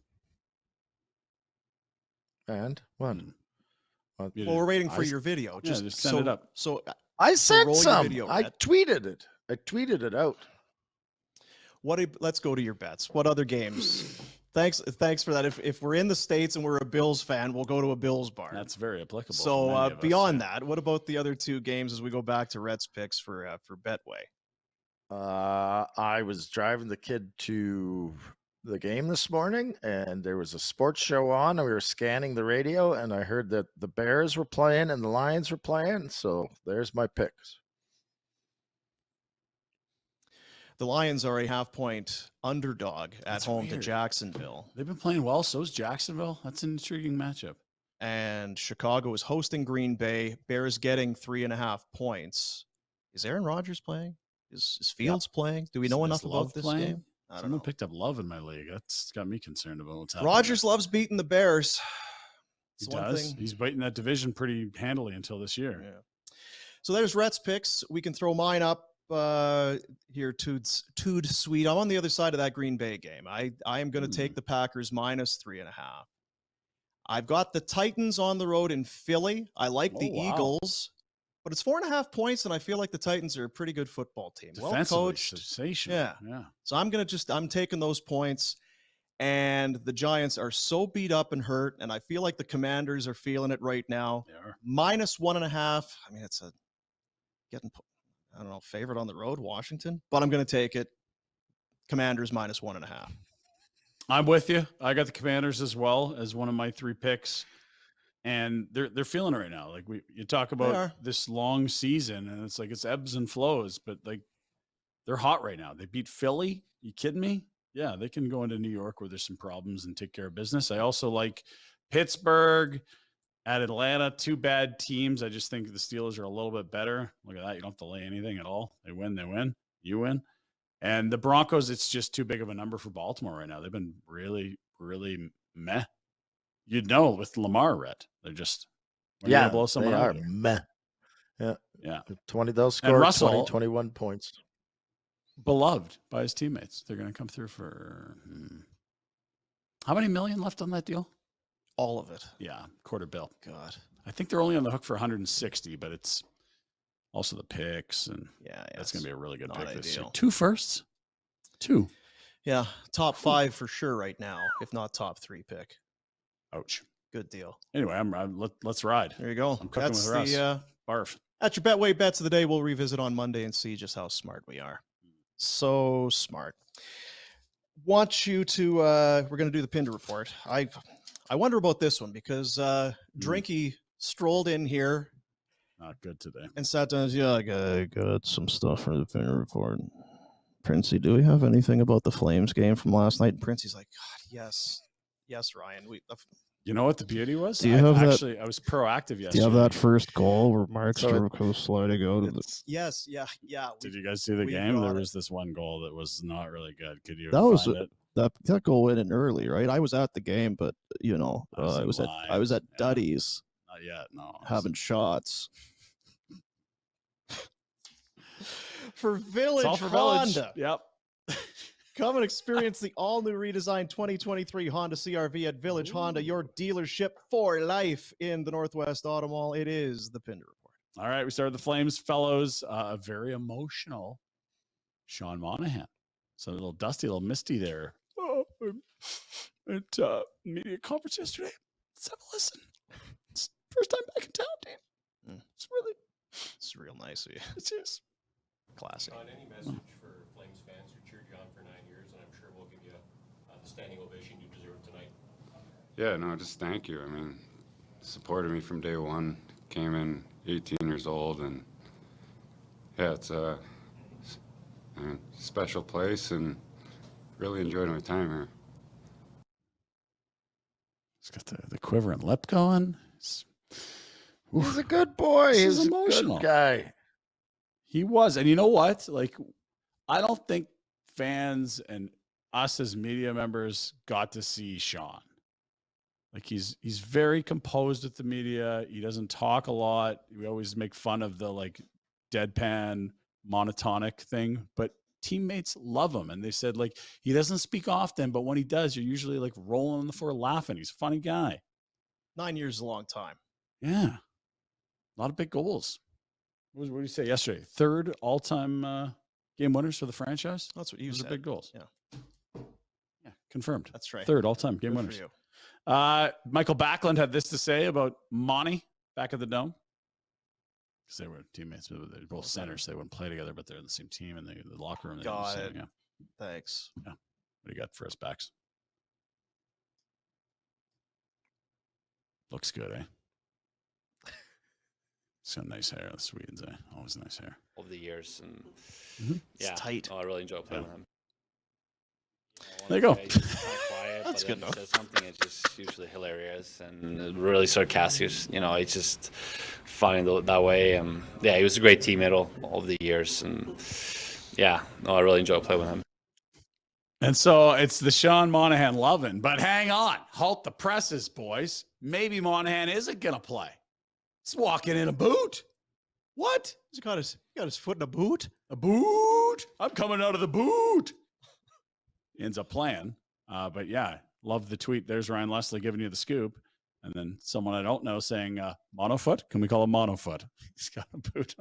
Speaker 4: And one.
Speaker 1: Well, we're waiting for your video.
Speaker 3: Just send it up.
Speaker 1: So
Speaker 4: I sent some.
Speaker 1: Video,
Speaker 4: I tweeted it. I tweeted it out.
Speaker 1: Let's go to your bets. What other games? Thanks for that. If we're in the States and we're a Bills fan, we'll go to a Bills bar.
Speaker 3: That's very applicable.
Speaker 1: So beyond that, what about the other 2 games as we go back to Rhett's picks for Betway?
Speaker 4: I was driving the kid to the game this morning, and there was a sports show on, and we were scanning the radio, and I heard that the Bears were playing and the Lions were playing. So there's my picks.
Speaker 1: The Lions are a 0.5-point underdog at home to Jacksonville.
Speaker 3: They've been playing well. So's Jacksonville. That's an intriguing matchup.
Speaker 1: And Chicago is hosting Green Bay. Bears getting 3.5 points. Is Aaron Rodgers playing? Is Fields playing? Do we know enough about this game?
Speaker 3: Someone picked up Love in my league. That's got me concerned about what's happening.
Speaker 1: Rodgers loves beating the Bears.
Speaker 3: He does. He's beating that division pretty handily until this year.
Speaker 1: Yeah. So there's Rhett's picks. We can throw mine up here, Tood Sweet. I'm on the other side of that Green Bay game. I am going to take the Packers minus 3.5. I've got the Titans on the road in Philly. I like the Eagles, but it's 4.5 points, and I feel like the Titans are a pretty good football team. Well coached.
Speaker 3: Sensational.
Speaker 1: Yeah. So I'm taking those points, and the Giants are so beat up and hurt, and I feel like the Commanders are feeling it right now.
Speaker 3: They are.
Speaker 1: Minus 1.5. I mean, it's favorite on the road, Washington, but I'm going to take it. Commanders minus 1.5.
Speaker 3: I'm with you. I got the Commanders as well as one of my 3 picks, and they're feeling it right now. Like you talk about this long season, and it's like it's ebbs and flows, but like they're hot right now. They beat Philly. You kidding me? Yeah, they can go into New York where there's some problems and take care of business. I also like Pittsburgh at Atlanta. 2 bad teams. I just think the Steelers are a little bit better. Look at that. You don't have to lay anything at all. They win. You win. And the Broncos, it's just too big of a number for Baltimore right now. They've been really, really meh. You'd know with Lamar, Rhett. They're just
Speaker 4: gonna
Speaker 3: blow someone
Speaker 4: they
Speaker 3: out
Speaker 4: are
Speaker 3: here.
Speaker 4: meh.
Speaker 3: Yeah.
Speaker 4: 20, they'll score
Speaker 3: Russell,
Speaker 4: 20, 21 points.
Speaker 3: Beloved by his teammates. They're going to come through for How many million left on that deal?
Speaker 1: All of it.
Speaker 3: Yeah, $250 million.
Speaker 1: God.
Speaker 3: I think they're only on the hook for 160, but it's also the picks, and
Speaker 1: Yeah,
Speaker 3: that's going to be a really good
Speaker 1: not
Speaker 3: pick this year.
Speaker 1: ideal.
Speaker 3: 2 firsts? 2.
Speaker 1: Yeah, top 5 for sure right now, if not top 3 pick.
Speaker 3: Ouch.
Speaker 1: Good deal.
Speaker 3: Anyway, let's ride.
Speaker 1: There you go.
Speaker 3: I'm cooking
Speaker 1: That's
Speaker 3: with Russ. Barf.
Speaker 1: That's your Betway bets of the day. We'll revisit on Monday and see just how smart we are. So smart. Want you to we're going to do the Pinder report. I wonder about this one because Drinky strolled in here.
Speaker 3: Not good today.
Speaker 1: And sat down. Yeah, I got some stuff for the Pinder report. Princey, do we have anything about the Flames game from last night? And Princey's like, God, yes, Ryan.
Speaker 3: You know what the beauty was?
Speaker 1: Do you have that?
Speaker 3: Actually, I was proactive yesterday.
Speaker 1: Do you have that first goal where Markstrom goes sliding out of the?
Speaker 4: Yes, yeah.
Speaker 3: Did you guys see the game? There was this one goal that was not really good. Could you? Find it?
Speaker 1: That goal went in early, right? I was at the game, but I was at Duddy's.
Speaker 3: Not yet, no.
Speaker 1: Having shots. For Village Honda.
Speaker 3: Yep.
Speaker 1: Come and experience the all-new redesigned 2023 Honda CR-V at Village Honda, your dealership for life in the Northwest Auto Mall. It is the Pinder Report.
Speaker 3: All right, we started the Flames fellows. A very emotional Sean Monahan. So a little dusty, a little misty there. Oh, at media conference yesterday. Let's have a listen. It's first time back in town, Dan. It's
Speaker 1: real nice of you.
Speaker 3: It is.
Speaker 1: Classic.
Speaker 9: Sean, any message for Flames fans who cheered you on for 9 years, and I'm sure we'll give you the standing ovation you deserve tonight.
Speaker 10: Yeah, no, just thank you. I mean, supported me from day one. Came in 18 years old, and yeah, it's a special place, and really enjoyed my time here.
Speaker 3: He's got the quivering lip going.
Speaker 4: He's a good boy. He's
Speaker 3: emotional.
Speaker 4: A good guy.
Speaker 3: He was. And you know what? Like, I don't think fans and us as media members got to see Sean. Like, he's very composed with the media. He doesn't talk a lot. We always make fun of the, like, deadpan, monotonic thing. But teammates love him. And they said, like, he doesn't speak often, but when he does, you're usually, like, rolling on the floor laughing. He's a funny guy.
Speaker 1: 9 years is a long time.
Speaker 3: Yeah. A lot of big goals. What did you say yesterday? 3rd all-time game winners for the franchise?
Speaker 1: That's what you
Speaker 3: said.
Speaker 1: Those
Speaker 3: are big goals.
Speaker 1: Yeah,
Speaker 3: confirmed.
Speaker 1: That's right.
Speaker 3: 3rd all-time game winners. Michael Backlund had this to say about Monty back at the Dome. Because they were teammates. They're both centers. So they wouldn't play together, but they're in the same team in the locker room.
Speaker 1: Got it.
Speaker 3: Yeah.
Speaker 1: Thanks.
Speaker 3: Yeah. What do you got for us, Backs? Looks good, eh? He's got nice hair. The Swedes, eh? Always nice hair.
Speaker 11: Over the years, and
Speaker 1: It's tight.
Speaker 11: I really enjoy playing with him.
Speaker 3: There you go.
Speaker 11: He's kind of quiet,
Speaker 1: That's
Speaker 11: but
Speaker 1: good
Speaker 11: when
Speaker 1: enough.
Speaker 11: he says something, it's just usually hilarious and really sarcastic. It's just funny that way. He was a great teammate over the years, and I really enjoy playing with him.
Speaker 3: And so it's the Sean Monahan loving. But hang on. Halt the presses, boys. Maybe Monahan isn't going to play. He's walking in a boot. What?
Speaker 1: He's got his foot in a boot?
Speaker 3: A boot? I'm coming out of the boot. He ends up playing. But yeah, love the tweet. There's Ryan Leslie giving you the scoop. And then someone I don't know saying, monofoot? Can we call him monofoot? He's got a boot.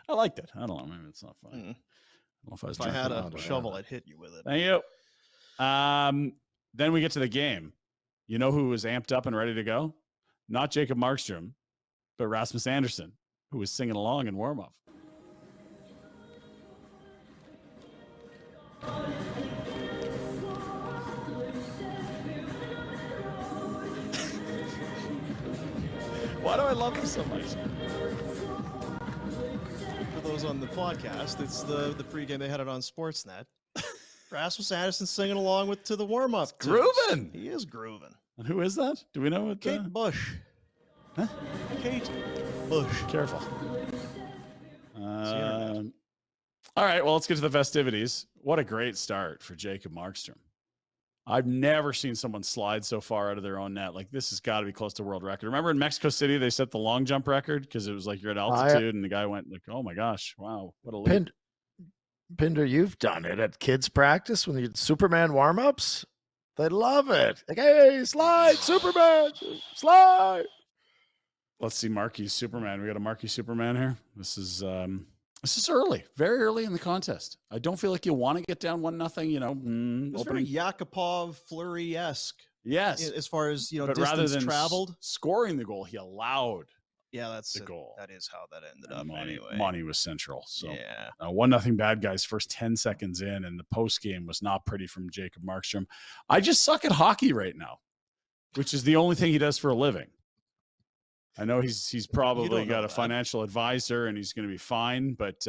Speaker 3: I liked it. I don't know. Maybe it's not funny.
Speaker 1: Mm.
Speaker 3: I don't know
Speaker 1: If I had a shovel, I'd hit you with it.
Speaker 3: Thank you. Then we get to the game. You know who was amped up and ready to go? Not Jacob Markstrom, but Rasmus Andersson, who was singing along in warm-up. Why do I love this so much?
Speaker 1: For those on the podcast, it's the pregame. They had it on Sportsnet. Rasmus Anderson singing along to the warm-up.
Speaker 3: Grooving.
Speaker 1: He is grooving.
Speaker 3: And who is that? Do we know what?
Speaker 1: Kate Bush.
Speaker 3: Huh?
Speaker 1: Kate Bush.
Speaker 3: Careful. All right, well, let's get to the festivities. What a great start for Jacob Markstrom. I've never seen someone slide so far out of their own net. Like, this has got to be close to world record. Remember in Mexico City, they set the long jump record because it was like you're at altitude, and the guy went like, "Oh my gosh, wow, what a leap!"
Speaker 4: Pinder, you've done it at kids practice when you did Superman warm-ups. They love it. Like, hey, slide, Superman, slide.
Speaker 3: Let's see, Marquee Superman. We got a Marquee Superman here. This is early, very early in the contest. I don't feel like you want to get down 1-0. You know,
Speaker 1: It's very Yakupov Fleury-esque.
Speaker 3: Yes,
Speaker 1: as far as
Speaker 3: but
Speaker 1: distance
Speaker 3: rather than
Speaker 1: traveled.
Speaker 3: scoring the goal, he allowed.
Speaker 1: Yeah, that's
Speaker 3: the goal.
Speaker 1: That is how that ended
Speaker 3: And
Speaker 1: up. Anyway,
Speaker 3: Money was central. So
Speaker 1: yeah,
Speaker 3: 1-0 bad guys. First 10 seconds in, and the post game was not pretty from Jacob Markstrom. I just suck at hockey right now, which is the only thing he does for a living. I know he's probably got a financial advisor and he's going to be fine, but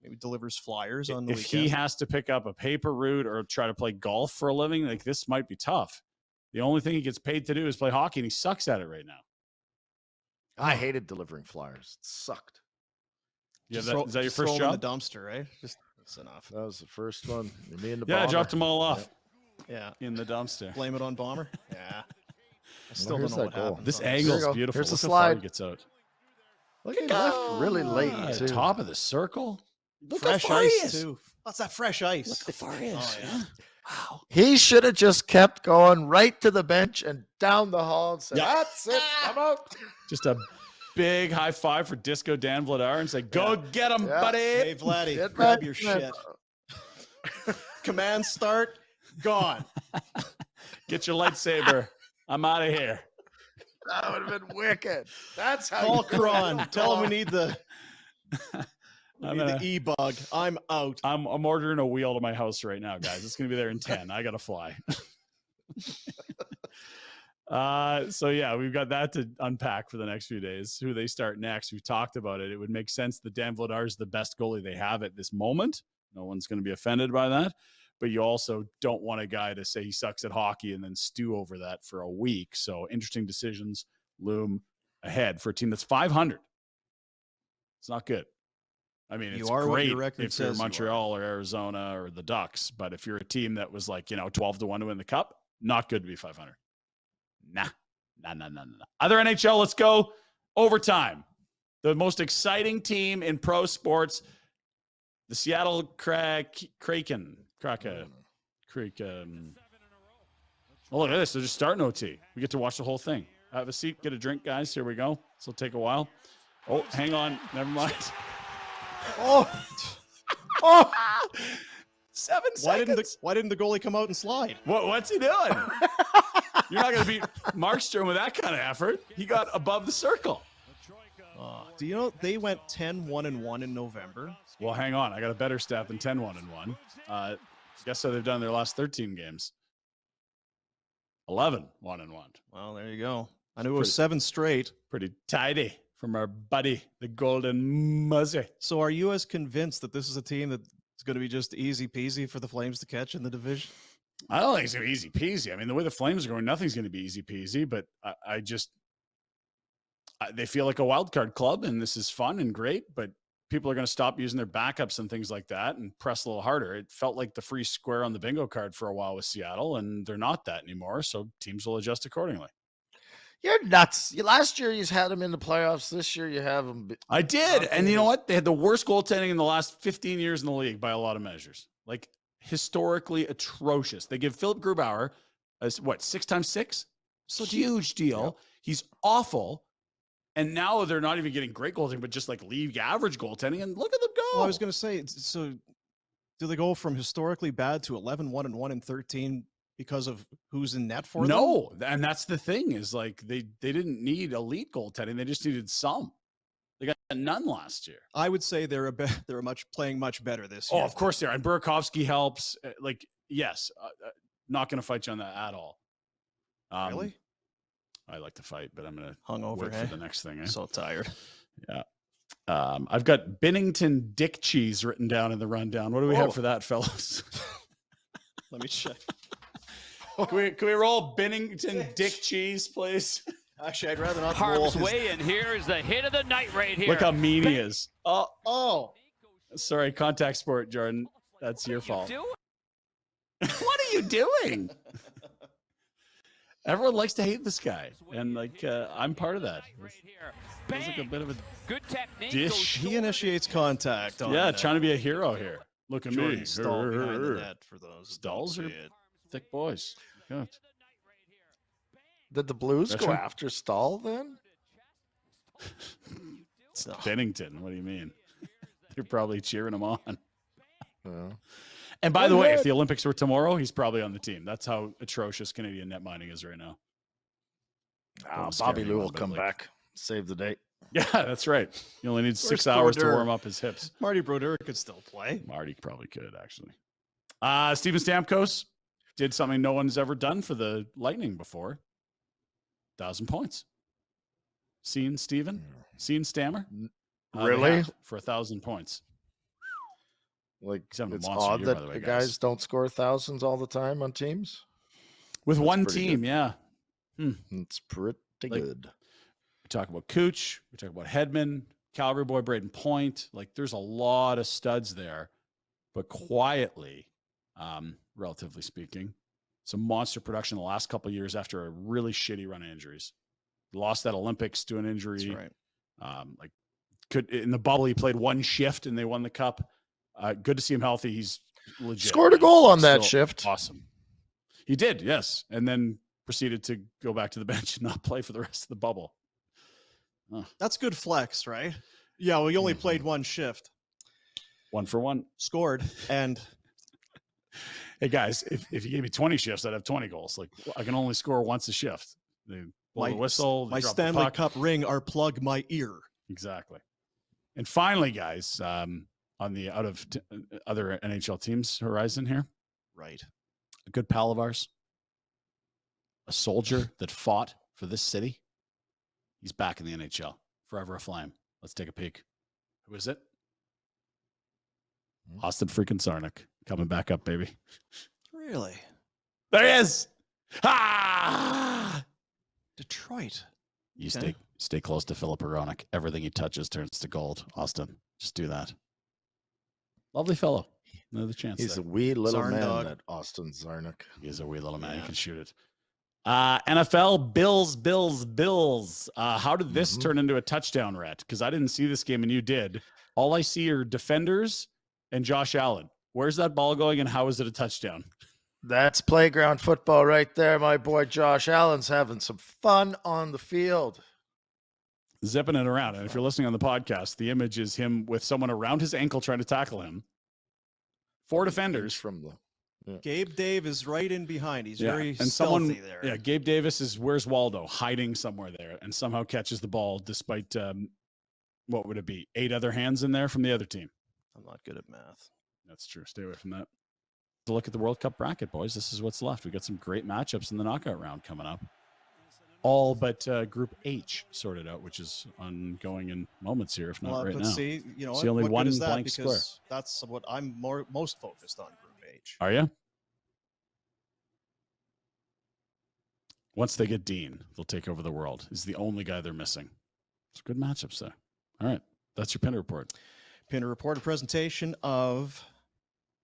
Speaker 1: maybe delivers flyers on the
Speaker 3: if
Speaker 1: weekend.
Speaker 3: he has to pick up a paper route or try to play golf for a living, like this might be tough. The only thing he gets paid to do is play hockey, and he sucks at it right now.
Speaker 4: I hated delivering flyers. It sucked.
Speaker 3: Yeah, is that your first job?
Speaker 1: In the dumpster, right? That's enough.
Speaker 4: That was the first one. Me and the
Speaker 3: I
Speaker 4: bomber.
Speaker 3: dropped them all off.
Speaker 1: Yeah,
Speaker 3: in the dumpster.
Speaker 1: Blame it on Bomber. Yeah. I still
Speaker 4: here's
Speaker 1: don't know
Speaker 4: that
Speaker 1: what
Speaker 4: goal.
Speaker 1: happened.
Speaker 3: This angle is beautiful.
Speaker 4: Here's the
Speaker 3: Look how far he
Speaker 4: slide.
Speaker 3: gets out.
Speaker 4: Look, he left really late. Too.
Speaker 3: Top of the circle. Look
Speaker 1: Fresh
Speaker 3: how far he
Speaker 1: ice
Speaker 3: is.
Speaker 1: too. What's that fresh ice?
Speaker 3: Look how far he is.
Speaker 1: Oh, yeah.
Speaker 3: Wow.
Speaker 4: He should have just kept going right to the bench and down the hall and said,
Speaker 3: Yeah.
Speaker 4: "That's it. I'm out."
Speaker 3: Just a big high five for Disco Dan Vladar and say, "Go get him,
Speaker 4: Yeah.
Speaker 3: buddy."
Speaker 1: Hey, Vladdy,
Speaker 4: Get
Speaker 1: grab
Speaker 4: back
Speaker 1: your
Speaker 4: in.
Speaker 1: shit. Command start. Gone.
Speaker 3: Get your lightsaber. I'm out of here.
Speaker 4: That would have been wicked. That's how
Speaker 1: Call
Speaker 4: you
Speaker 1: Kron. Tell him we need the
Speaker 3: I'm
Speaker 1: the e-bug. I'm out.
Speaker 3: I'm ordering a wheel to my house right now, guys. It's gonna be there in 10. I gotta fly. So yeah, we've got that to unpack for the next few days. Who they start next? We've talked about it. It would make sense that Dan Vladar is the best goalie they have at this moment. No one's going to be offended by that. But you also don't want a guy to say he sucks at hockey and then stew over that for a week. So interesting decisions loom ahead for a team that's 500. It's not good. I mean, it's
Speaker 1: You are what
Speaker 3: great
Speaker 1: your record
Speaker 3: if you're
Speaker 1: says you are.
Speaker 3: Montreal or Arizona or the Ducks. But if you're a team that was like, 12-1 to win the cup, not good to be 500. Nah. Other NHL, let's go overtime. The most exciting team in pro sports, the Seattle Kraken. Oh, look at this. They're just starting OT. We get to watch the whole thing. Have a seat, get a drink, guys. Here we go. This will take a while. Oh, hang on. Never mind.
Speaker 1: Oh,
Speaker 3: 7 seconds.
Speaker 1: why didn't the goalie come out and slide?
Speaker 3: What's he doing? You're not going to beat Markstrom with that kind of effort. He got above the circle.
Speaker 1: Do you know they went 10-1-1 in November?
Speaker 3: Well, hang on. I got a better stat than 10-1-1. Guess how they've done their last 13 games? 11-1-1.
Speaker 1: Well, there you go. I knew it was 7 straight.
Speaker 3: Pretty tidy from our buddy, the Golden Muzzy.
Speaker 1: So are you as convinced that this is a team that's going to be just easy peasy for the Flames to catch in the division?
Speaker 3: I don't think it's going to be easy peasy. I mean, the way the Flames are going, nothing's going to be easy peasy, but they feel like a wild card club, and this is fun and great, but people are going to stop using their backups and things like that and press a little harder. It felt like the free square on the bingo card for a while with Seattle, and they're not that anymore, so teams will adjust accordingly.
Speaker 4: You're nuts. Last year you had them in the playoffs. This year you have them.
Speaker 3: I did, and you know what? They had the worst goaltending in the last 15 years in the league by a lot of measures. Like, historically atrocious. They give Philip Grubauer a 6x6? It's a huge deal.
Speaker 4: Yep.
Speaker 3: He's awful. And now they're not even getting great goaltending, but just like league average goaltending. And look at them go.
Speaker 1: Well, I was going to say, so do they go from historically bad to 11-1-1 and 13 because of who's in net for them?
Speaker 3: No, and that's the thing is like they didn't need elite goaltending. They just needed some. They got none last year.
Speaker 1: I would say they're playing much better this year.
Speaker 3: Oh, of course they are. And Burakovsky helps. Yes, not going to fight you on that at all.
Speaker 1: Really?
Speaker 3: I like to fight, but I'm going to
Speaker 1: Hungover,
Speaker 3: wait
Speaker 1: hey?
Speaker 3: for the next thing. Eh?
Speaker 1: So tired.
Speaker 3: Yeah. I've got Binnington Dick Cheese written down in the rundown. What do we have for that, fellas?
Speaker 1: Let me check.
Speaker 3: Can we roll Binnington Dick Cheese, please?
Speaker 1: Actually, I'd rather not.
Speaker 12: Harp's way, and here is the hit of the night right here.
Speaker 3: Look how mean he is.
Speaker 1: Oh.
Speaker 3: Sorry, contact sport, Jordan. That's your fault. What are you doing? Everyone likes to hate this guy, and I'm part of that. Feels like a bit of a
Speaker 12: good technique.
Speaker 3: dish.
Speaker 1: He initiates contact.
Speaker 3: Yeah, trying to be a hero here. Look at
Speaker 1: Jordan
Speaker 3: me.
Speaker 1: Stahl behind the net for those.
Speaker 3: Stalls are thick boys. God.
Speaker 4: Did the Blues
Speaker 3: That's
Speaker 4: go
Speaker 3: right.
Speaker 4: after Stahl then?
Speaker 3: It's Bennington. What do you mean? They're probably cheering him on.
Speaker 4: Yeah.
Speaker 3: And by the way, if the Olympics were tomorrow, he's probably on the team. That's how atrocious Canadian net mining is right now.
Speaker 4: Bobby Lou will come back, save the day.
Speaker 3: Yeah, that's right. He only needs 6
Speaker 1: Where's
Speaker 3: hours to
Speaker 1: Brodeur?
Speaker 3: warm up his hips.
Speaker 1: Marty Brodeur could still play.
Speaker 3: Marty probably could, actually. Steven Stamkos did something no one's ever done for the Lightning before. 1,000 points. Seen Steven? Seen Stammer? They
Speaker 4: Really?
Speaker 3: have for 1,000 points.
Speaker 4: Like,
Speaker 3: He's having a
Speaker 4: it's
Speaker 3: monster
Speaker 4: odd
Speaker 3: year,
Speaker 4: that
Speaker 3: by the way,
Speaker 4: the
Speaker 3: guys.
Speaker 4: guys don't score thousands all the time on teams.
Speaker 3: With
Speaker 4: That's
Speaker 3: one
Speaker 4: pretty
Speaker 3: team,
Speaker 4: good.
Speaker 3: yeah.
Speaker 4: It's pretty good.
Speaker 3: We talk about Cooch. We talk about Hedman, Calgary boy, Braden Point. Like, there's a lot of studs there. But quietly, relatively speaking, some monster production the last couple of years after a really shitty run of injuries. Lost that Olympics to an injury.
Speaker 1: That's right.
Speaker 3: In the bubble, he played one shift and they won the cup. Good to see him healthy. He's legit.
Speaker 4: Scored a goal on that shift.
Speaker 3: Awesome. He did, yes. And then proceeded to go back to the bench and not play for the rest of the bubble.
Speaker 1: That's good flex, right? Yeah, well, he only played one shift.
Speaker 3: 1 for 1.
Speaker 1: Scored. And
Speaker 3: hey, guys, if you gave me 20 shifts, I'd have 20 goals. Like, I can only score once a shift. They blow the whistle.
Speaker 1: My
Speaker 3: they drop the
Speaker 1: Stanley
Speaker 3: puck.
Speaker 1: Cup ring are plug my ear.
Speaker 3: Exactly. And finally, guys, on the other NHL teams horizon here,
Speaker 1: Right.
Speaker 3: a good pal of ours, a soldier that fought for this city. He's back in the NHL, forever a Flame. Let's take a peek. Who is it? Austin freaking Czarnik coming back up, baby.
Speaker 1: Really?
Speaker 3: There he is. Ah!
Speaker 1: Detroit.
Speaker 3: You
Speaker 1: Okay.
Speaker 3: stay close to Philip Aronik. Everything he touches turns to gold. Austin, just do that. Lovely fellow. Another chance.
Speaker 4: He's
Speaker 3: there.
Speaker 4: a wee little
Speaker 1: Zarn
Speaker 4: man,
Speaker 1: dog.
Speaker 4: that Austin Zarnik.
Speaker 3: He is a wee little man. He
Speaker 1: Yeah.
Speaker 3: can shoot it. NFL, Bills. How did this turn into a touchdown, Rhett? Because I didn't see this game and you did. All I see are defenders and Josh Allen. Where's that ball going and how is it a touchdown?
Speaker 4: That's playground football right there. My boy Josh Allen's having some fun on the field.
Speaker 3: Zipping it around. And if you're listening on the podcast, the image is him with someone around his ankle trying to tackle him. 4 defenders.
Speaker 4: From the
Speaker 1: Gabe Dave is right in behind. He's
Speaker 3: Yeah,
Speaker 1: very
Speaker 3: and
Speaker 1: stealthy
Speaker 3: someone,
Speaker 1: there.
Speaker 3: yeah, Gabe Davis is where's Waldo hiding somewhere there and somehow catches the ball despite what would it be? 8 other hands in there from the other team.
Speaker 1: I'm not good at math.
Speaker 3: That's true. Stay away from that. To look at the World Cup bracket, boys. This is what's left. We got some great matchups in the knockout round coming up. All but Group H sorted out, which is ongoing in moments here, if not
Speaker 1: Well,
Speaker 3: right
Speaker 1: but
Speaker 3: now.
Speaker 1: see, you know,
Speaker 3: See only
Speaker 1: what
Speaker 3: one
Speaker 1: good is that?
Speaker 3: blank
Speaker 1: Because
Speaker 3: square.
Speaker 1: that's what I'm most focused on, Group H.
Speaker 3: Are you? Once they get Dean, they'll take over the world. He's the only guy they're missing. It's good matchups there. All right. That's your Pinder report.
Speaker 1: Pinder report, a presentation of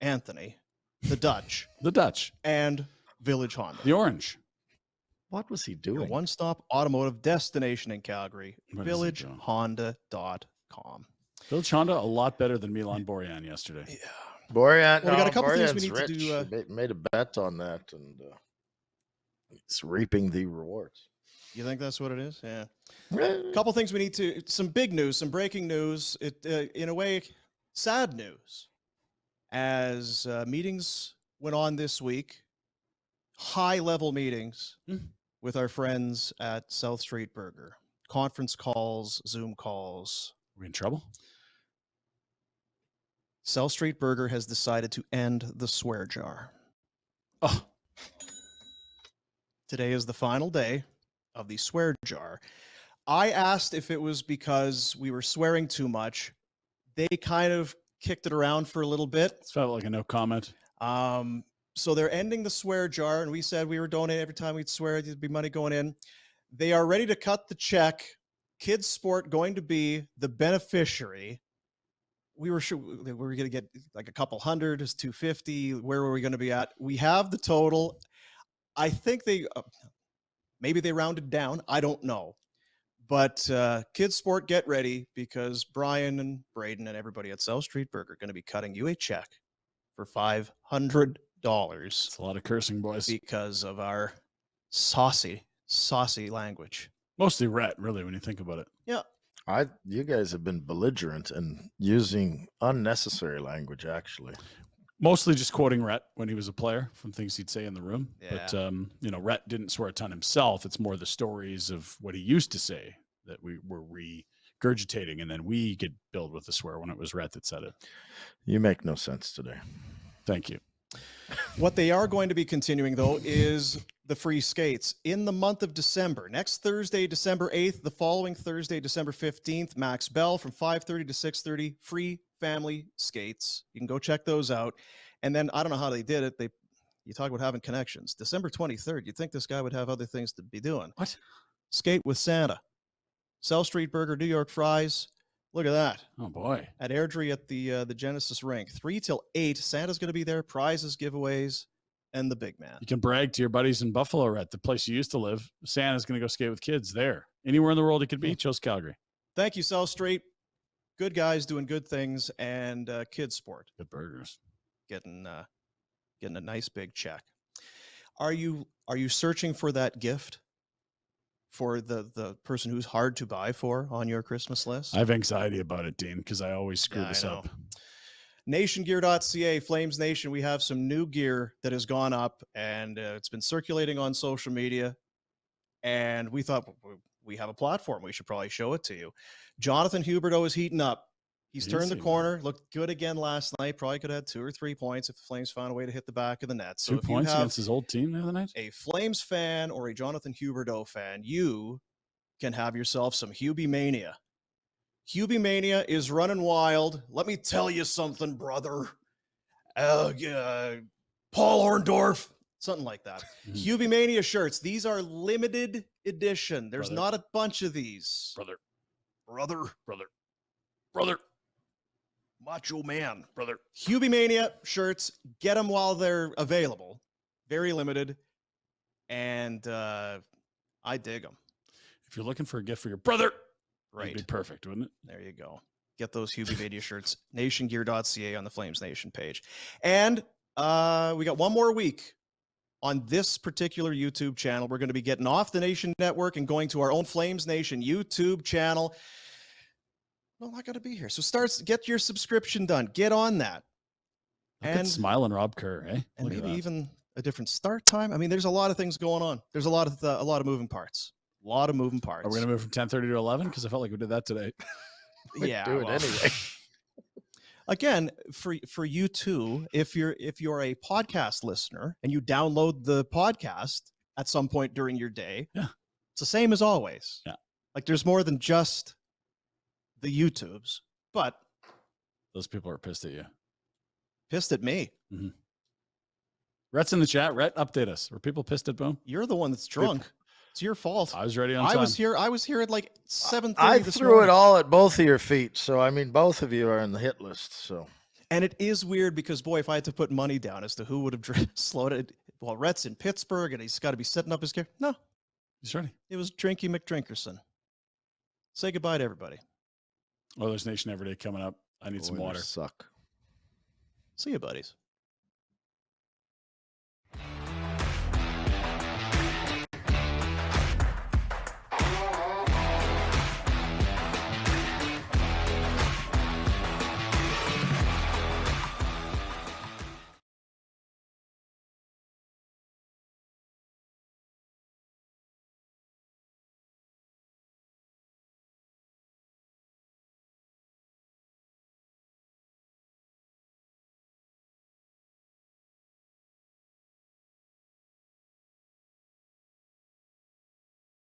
Speaker 1: Anthony, the Dutch,
Speaker 3: The Dutch.
Speaker 1: and Village Honda.
Speaker 3: The Orange.
Speaker 4: What was he
Speaker 1: Your
Speaker 4: doing?
Speaker 1: one-stop automotive destination in Calgary,
Speaker 3: What is he doing?
Speaker 1: villagehonda.com.
Speaker 3: Phil Chanda, a lot better than Milan Borjan yesterday.
Speaker 1: Yeah.
Speaker 4: Borjan,
Speaker 1: Well, we got a
Speaker 4: no,
Speaker 1: couple things we
Speaker 4: Borjan's
Speaker 1: need to
Speaker 4: rich.
Speaker 1: do,
Speaker 4: He made a bet on that, and he's reaping the rewards.
Speaker 1: You think that's what it is? Yeah.
Speaker 4: Eh,
Speaker 1: A couple things we need to, some big news, some breaking news. It, in a way, sad news. As meetings went on this week, high-level meetings with our friends at South Street Burger. Conference calls, Zoom calls.
Speaker 3: Are we in trouble?
Speaker 1: South Street Burger has decided to end the swear jar.
Speaker 3: Oh,
Speaker 1: Today is the final day of the swear jar. I asked if it was because we were swearing too much. They kind of kicked it around for a little bit.
Speaker 3: it felt like a no comment.
Speaker 1: So they're ending the swear jar, and we said we were donating every time we'd swear, there'd be money going in. They are ready to cut the check. Kids Sport going to be the beneficiary. We were sure we were going to get like a couple hundred, is 250. Where were we going to be at? We have the total. I think they maybe they rounded down. I don't know. But Kids Sport, get ready, because Brian and Braden and everybody at South Street Burger are going to be cutting you a check for $500.
Speaker 3: It's a lot of cursing, boys.
Speaker 1: because of our saucy language.
Speaker 3: Mostly Rhett, really, when you think about it.
Speaker 1: Yeah.
Speaker 4: You guys have been belligerent and using unnecessary language, actually.
Speaker 3: Mostly just quoting Rhett when he was a player from things he'd say in the room.
Speaker 1: Yeah.
Speaker 3: But, Rhett didn't swear a ton himself. It's more the stories of what he used to say that we were regurgitating, and then we could build with the swear when it was Rhett that said it.
Speaker 4: You make no sense today.
Speaker 3: Thank you.
Speaker 1: What they are going to be continuing, though, is the free skates in the month of December. Next Thursday, December 8th, the following Thursday, December 15th, Max Bell from 5:30 to 6:30, free family skates. You can go check those out. And then I don't know how they did it. You talk about having connections. December 23rd, you'd think this guy would have other things to be doing.
Speaker 3: What?
Speaker 1: Skate with Santa. South Street Burger, New York Fries. Look at that.
Speaker 3: Oh, boy.
Speaker 1: At Airdrie at the Genesis rink. 3 till 8. Santa's going to be there. Prizes, giveaways, and the big man.
Speaker 3: You can brag to your buddies in Buffalo, Rhett, the place you used to live. Santa's going to go skate with kids there. Anywhere in the world he could be, chose Calgary.
Speaker 1: Thank you, South Street. Good guys doing good things, and kids sport.
Speaker 3: Good burgers.
Speaker 1: Getting a nice big check. Are you searching for that gift for the person who's hard to buy for on your Christmas list?
Speaker 3: I have anxiety about it, Dean, because I always screw this up.
Speaker 1: Nationgear.ca, Flames Nation, we have some new gear that has gone up, and it's been circulating on social media, and we thought we have a platform. We should probably show it to you. Jonathan Huberdeau is heating up. He's turned the corner, looked good again last night. Probably could have had 2 or 3 points if the Flames found a way to hit the back of the net. So
Speaker 3: 2 points against his old team the other night?
Speaker 1: A Flames fan or a Jonathan Huberdeau fan, you can have yourself some Hubie Mania. Hubie Mania is running wild. Let me tell you something, brother. Paul Orndorff, something like that. Hubie Mania shirts. These are limited edition. There's not a bunch of these. Brother. Macho man, brother. Hubie Mania shirts. Get them while they're available. Very limited. And I dig them.
Speaker 3: If you're looking for a gift for your brother,
Speaker 1: right,
Speaker 3: it'd be perfect, wouldn't it?
Speaker 1: There you go. Get those Hubie Mania shirts. Nationgear.ca on the Flames Nation page. And we got one more week on this particular YouTube channel. We're going to be getting off the Nation Network and going to our own Flames Nation YouTube channel. Well, I'm not going to be here. So get your subscription done. Get on that.
Speaker 3: Look at Smile and Rob Kerr, eh?
Speaker 1: And maybe even a different start time. I mean, there's a lot of things going on. There's a lot of moving parts. A lot of moving parts.
Speaker 3: Are we going to move from 10:30 to 11? Because I felt like we did that today.
Speaker 1: Yeah,
Speaker 4: do it anyway.
Speaker 1: Again, for you too, if you're a podcast listener and you download the podcast at some point during your day,
Speaker 3: yeah,
Speaker 1: it's the same as always.
Speaker 3: Yeah,
Speaker 1: like there's more than just the YouTubes, but
Speaker 3: those people are pissed at you.
Speaker 1: Pissed at me.
Speaker 3: Mm-hmm. Rhett's in the chat. Rhett, update us. Were people pissed at Boom?
Speaker 1: You're the one that's drunk. It's your fault.
Speaker 3: I was ready on time.
Speaker 1: I was here at like 7:30.
Speaker 4: I threw it all at both of your feet. So, I mean, both of you are in the hit list. So,
Speaker 1: and it is weird because, boy, if I had to put money down as to who would have slowed it, well, Rhett's in Pittsburgh and he's got to be setting up his gear. No,
Speaker 3: he's ready.
Speaker 1: It was Drinky McDrinkerson. Say goodbye to everybody.
Speaker 3: Oilers Nation every day coming up. I need some water.
Speaker 4: Suck.
Speaker 1: See you, buddies.